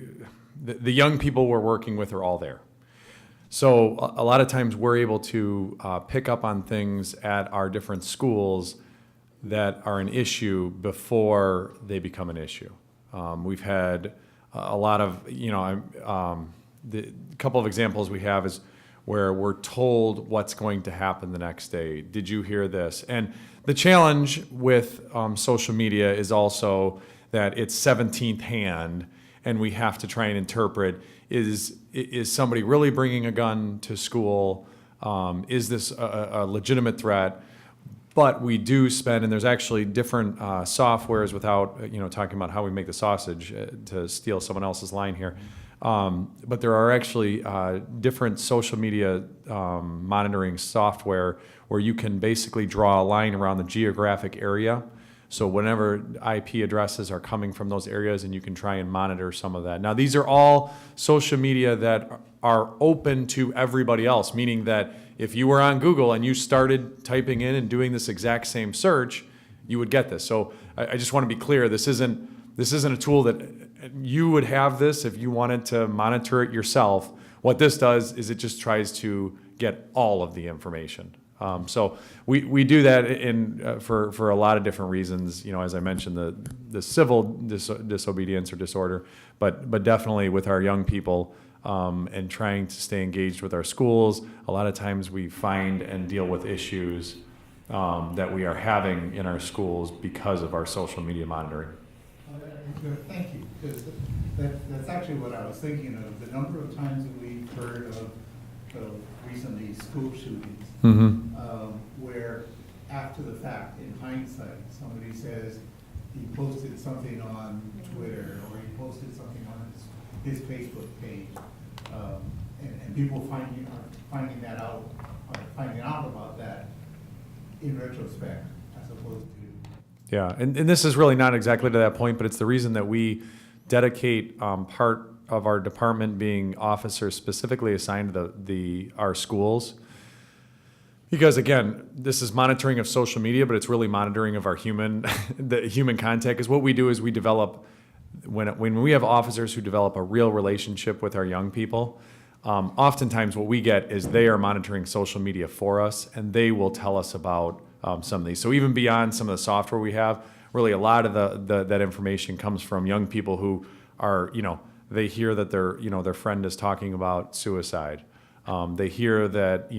the young people we're working with are all there. So a lot of times we're able to pick up on things at our different schools that are an issue before they become an issue. We've had a lot of, the couple of examples we have is where we're told what's going to happen the next day. Did you hear this? And the challenge with social media is also that it's 17th hand, and we have to try and interpret, is somebody really bringing a gun to school? Is this a legitimate threat? But we do spend, and there's actually different softwares without, talking about how we make the sausage, to steal someone else's line here. But there are actually different social media monitoring software where you can basically draw a line around the geographic area. So whenever IP addresses are coming from those areas, and you can try and monitor some of that. Now, these are all social media that are open to everybody else, meaning that if you were on Google and you started typing in and doing this exact same search, you would get this. So I just want to be clear, this isn't a tool that you would have this if you wanted to monitor it yourself. What this does is it just tries to get all of the information. So we do that for a lot of different reasons. As I mentioned, the civil disobedience or disorder, but definitely with our young people. And trying to stay engaged with our schools. A lot of times we find and deal with issues that we are having in our schools because of our social media monitoring. Thank you, because that's actually what I was thinking of. The number of times that we've heard of recently school shootings, where after the fact, in hindsight, somebody says he posted something on Twitter or he posted something on his Facebook page. And people finding out about that in retrospect, as opposed to. Yeah, and this is really not exactly to that point, but it's the reason that we dedicate part of our department being officers specifically assigned to our schools. Because again, this is monitoring of social media, but it's really monitoring of our the human contact. Because what we do is we develop. When we have officers who develop a real relationship with our young people, oftentimes what we get is they are monitoring social media for us, and they will tell us about some of these. So even beyond some of the software we have, really a lot of that information comes from young people who are, they hear that their friend is talking about suicide. They hear that,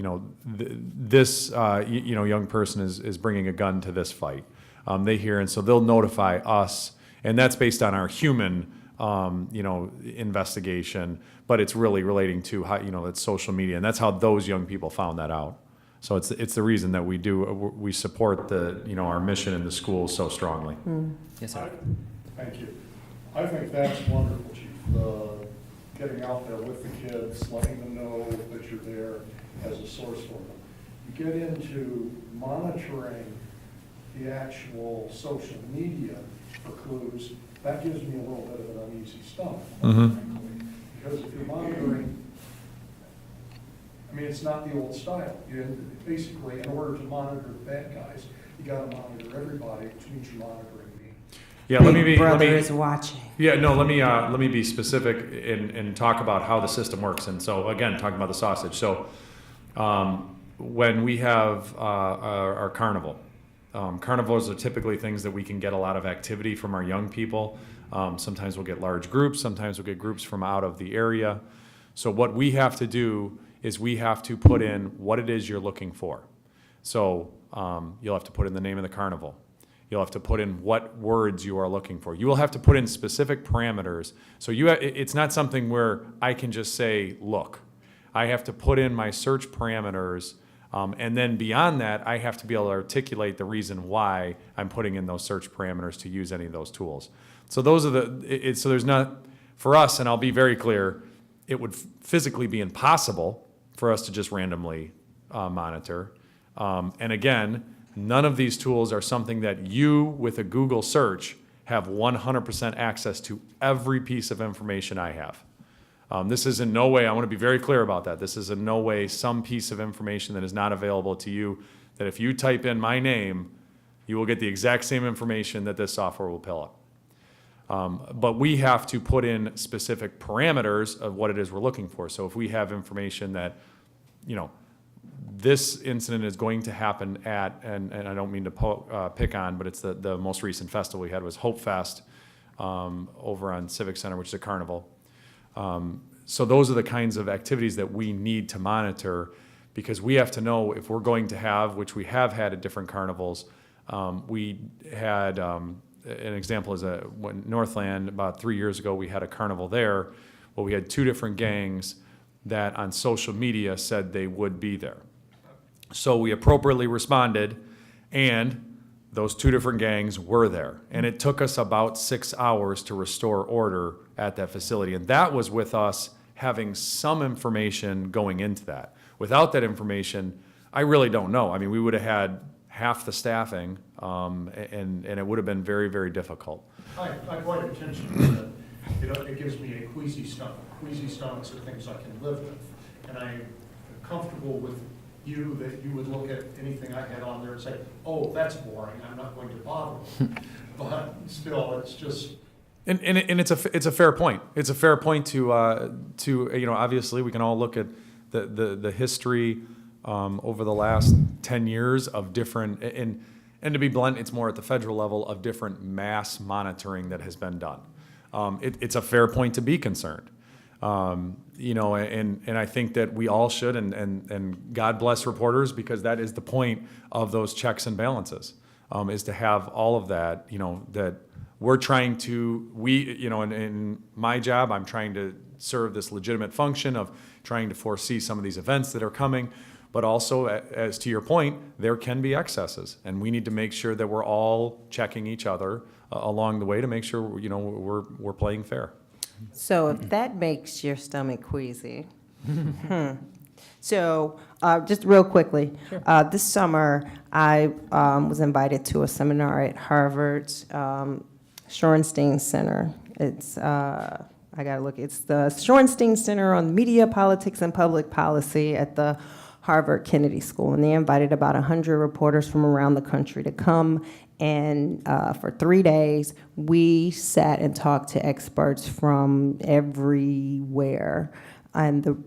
this young person is bringing a gun to this fight. They hear, and so they'll notify us. And that's based on our human, investigation, but it's really relating to how, it's social media, and that's how those young people found that out. So it's the reason that we support our mission in the schools so strongly. Yes, sir. Thank you. I think that's wonderful, Chief. Getting out there with the kids, letting them know that you're there as a source for them. You get into monitoring the actual social media for clues, that gives me a little bit of an uneasy stomach, frankly. Because if you're monitoring, it's not the old style. Basically, in order to monitor the bad guys, you got to monitor everybody, which means you're monitoring me. Yeah, Big Brother is watching. Yeah, no, let me be specific and talk about how the system works. And so again, talking about the sausage. So when we have our carnival. Carnivals are typically things that we can get a lot of activity from our young people. Sometimes we'll get large groups. Sometimes we'll get groups from out of the area. So what we have to do is we have to put in what it is you're looking for. So you'll have to put in the name of the carnival. You'll have to put in what words you are looking for. You will have to put in specific parameters. So it's not something where I can just say, look. I have to put in my search parameters. And then beyond that, I have to be able to articulate the reason why I'm putting in those search parameters to use any of those tools. So those are so there's not, for us, and I'll be very clear, it would physically be impossible for us to just randomly monitor. And again, None of these tools are something that you, with a Google search, have 100% access to every piece of information I have. This is in no way, I want to be very clear about that. This is in no way some piece of information that is not available to you, that if you type in my name, you will get the exact same information that this software will pull up. But we have to put in specific parameters of what it is we're looking for. So if we have information that, this incident is going to happen at, and I don't mean to pick on, but it's the most recent festival we had was Hope Fest over on Civic Center, which is a carnival. So those are the kinds of activities that we need to monitor, because we have to know if we're going to have, which we have had at different carnivals. We had an example is when Northland, about 3 years ago, we had a carnival there. Well, we had 2 different gangs that on social media said they would be there. So we appropriately responded, and those 2 different gangs were there. And it took us about 6 hours to restore order at that facility. And that was with us having some information going into that. Without that information, I really don't know. I mean, we would have had half the staffing, and it would have been very, very difficult. I quite intentionally, it gives me a queasy stomach. Queasy stomachs are things I can live with. And I'm comfortable with you that you would look at anything I had on there and say, oh, that's boring, I'm not going to bother with it. But still, it's just. And it's a fair point. It's a fair point to obviously we can all look at the history over the last 10 years of different, and to be blunt, it's more at the federal level of different mass monitoring that has been done. It's a fair point to be concerned. And I think that we all should, and God bless reporters, because that is the point of those checks and balances, is to have all of that, that we're trying to, in my job, I'm trying to serve this legitimate function of trying to foresee some of these events that are coming, but also, as to your point, there can be excesses, and we need to make sure that we're all checking each other along the way to make sure, we're playing fair. So if that makes your stomach queasy. So just real quickly, this summer I was invited to a seminar at Harvard's Shorenstein Center. It's it's the Shorenstein Center on Media, Politics, and Public Policy at the Harvard Kennedy School, and they invited about 100 reporters from around the country to come. And for 3 days, we sat and talked to experts from everywhere. And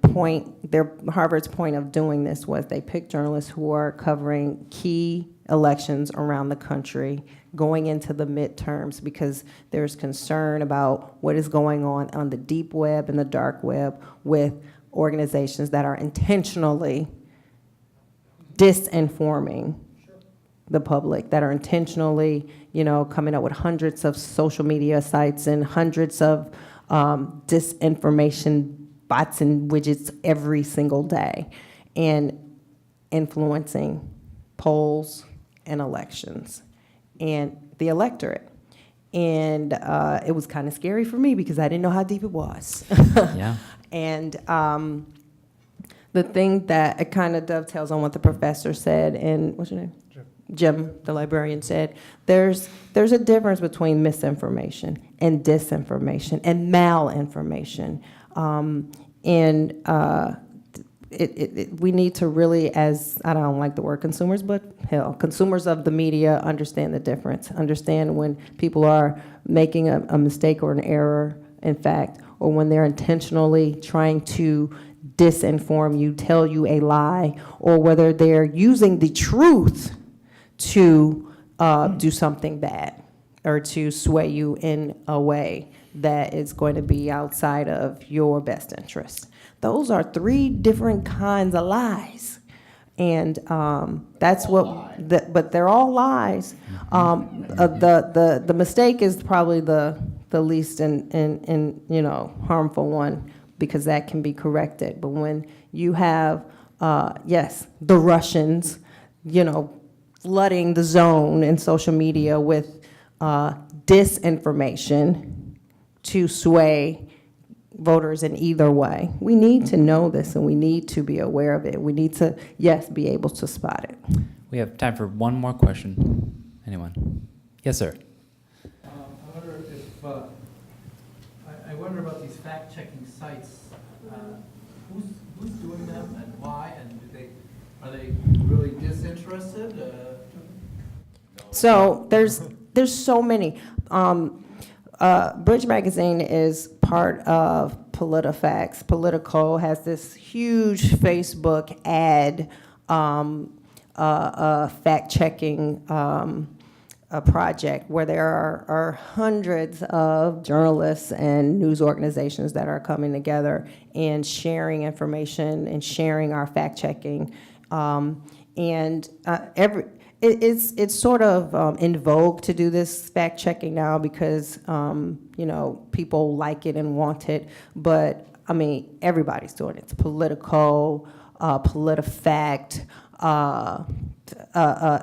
Harvard's point of doing this was they picked journalists who are covering key elections around the country going into the midterms, because there's concern about what is going on the deep web and the dark web with organizations that are intentionally disinforming the public, that are intentionally, coming up with hundreds of social media sites and hundreds of disinformation bots and widgets every single day, and influencing polls and elections and the electorate. And it was kind of scary for me because I didn't know how deep it was. Yeah. And the thing that it kind of dovetails on what the professor said, and what's your name? Jim, the librarian, said, there's a difference between misinformation and disinformation and malinformation. We need to really, as, I don't like the word consumers, but hell, consumers of the media understand the difference, understand when people are making a mistake or an error, in fact, or when they're intentionally trying to disinform you, tell you a lie, or whether they're using the truth to do something bad or to sway you in a way that is going to be outside of your best interest. Those are 3 different kinds of lies. And that's what, but they're all lies. The mistake is probably the least harmful one, because that can be corrected. But when you have, the Russians, flooding the zone in social media with disinformation to sway voters in either way. We need to know this, and we need to be aware of it. We need to, be able to spot it. We have time for one more question. Anyone? Yes, sir. I wonder if, I wonder about these fact-checking sites. Who's doing them and why, and are they really disinterested? So there's so many. Bridge Magazine is part of PolitiFacts. Politico has this huge Facebook ad fact-checking a project where there are hundreds of journalists and news organizations that are coming together and sharing information and sharing our fact-checking. It's sort of in vogue to do this fact-checking now because, people like it and want it. But, I mean, everybody's doing it. It's Politico, PolitiFact,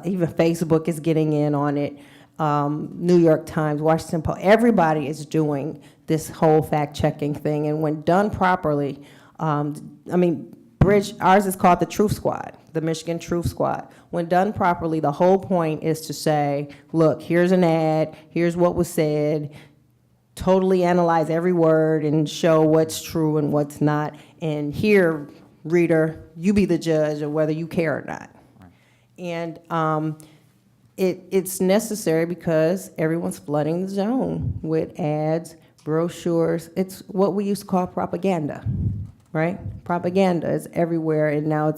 even Facebook is getting in on it. New York Times, Washington Post, everybody is doing this whole fact-checking thing. And when done properly, ours is called the Truth Squad, the Michigan Truth Squad. When done properly, the whole point is to say, look, here's an ad, here's what was said, totally analyze every word and show what's true and what's not. And here, reader, you be the judge of whether you care or not. Right. And it's necessary because everyone's flooding the zone with ads, brochures. It's what we used to call propaganda, right? Propaganda is everywhere, and now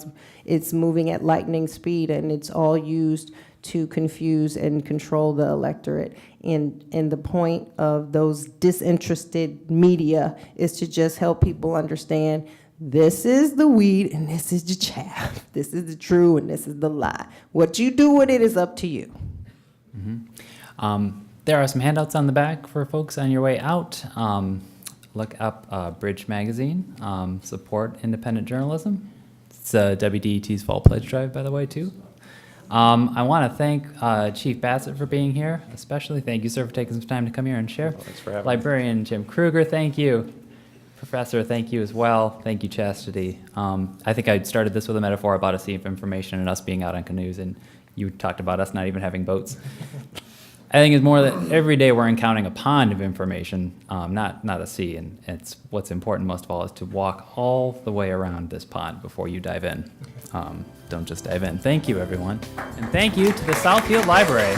it's moving at lightning speed, and it's all used to confuse and control the electorate. And the point of those disinterested media is to just help people understand this is the weed and this is the chaff. This is the true and this is the lie. What you do with it is up to you. Mm-hmm. There are some handouts on the back for folks on your way out. Look up Bridge Magazine, support independent journalism. It's WDET's Fall Pledge Drive, by the way, too. I want to thank Chief Bassett for being here, especially. Thank you, sir, for taking some time to come here and share. Thanks for having me. Librarian Jim Kruger, thank you. Professor, thank you as well. Thank you, Chastity. I think I started this with a metaphor about a sea of information and us being out on canoes, and you talked about us not even having boats. I think it's more that every day we're encountering a pond of information, not a sea, and it's what's important most of all is to walk all the way around this pond before you dive in. Don't just dive in. Thank you, everyone, and thank you to the Southfield Library.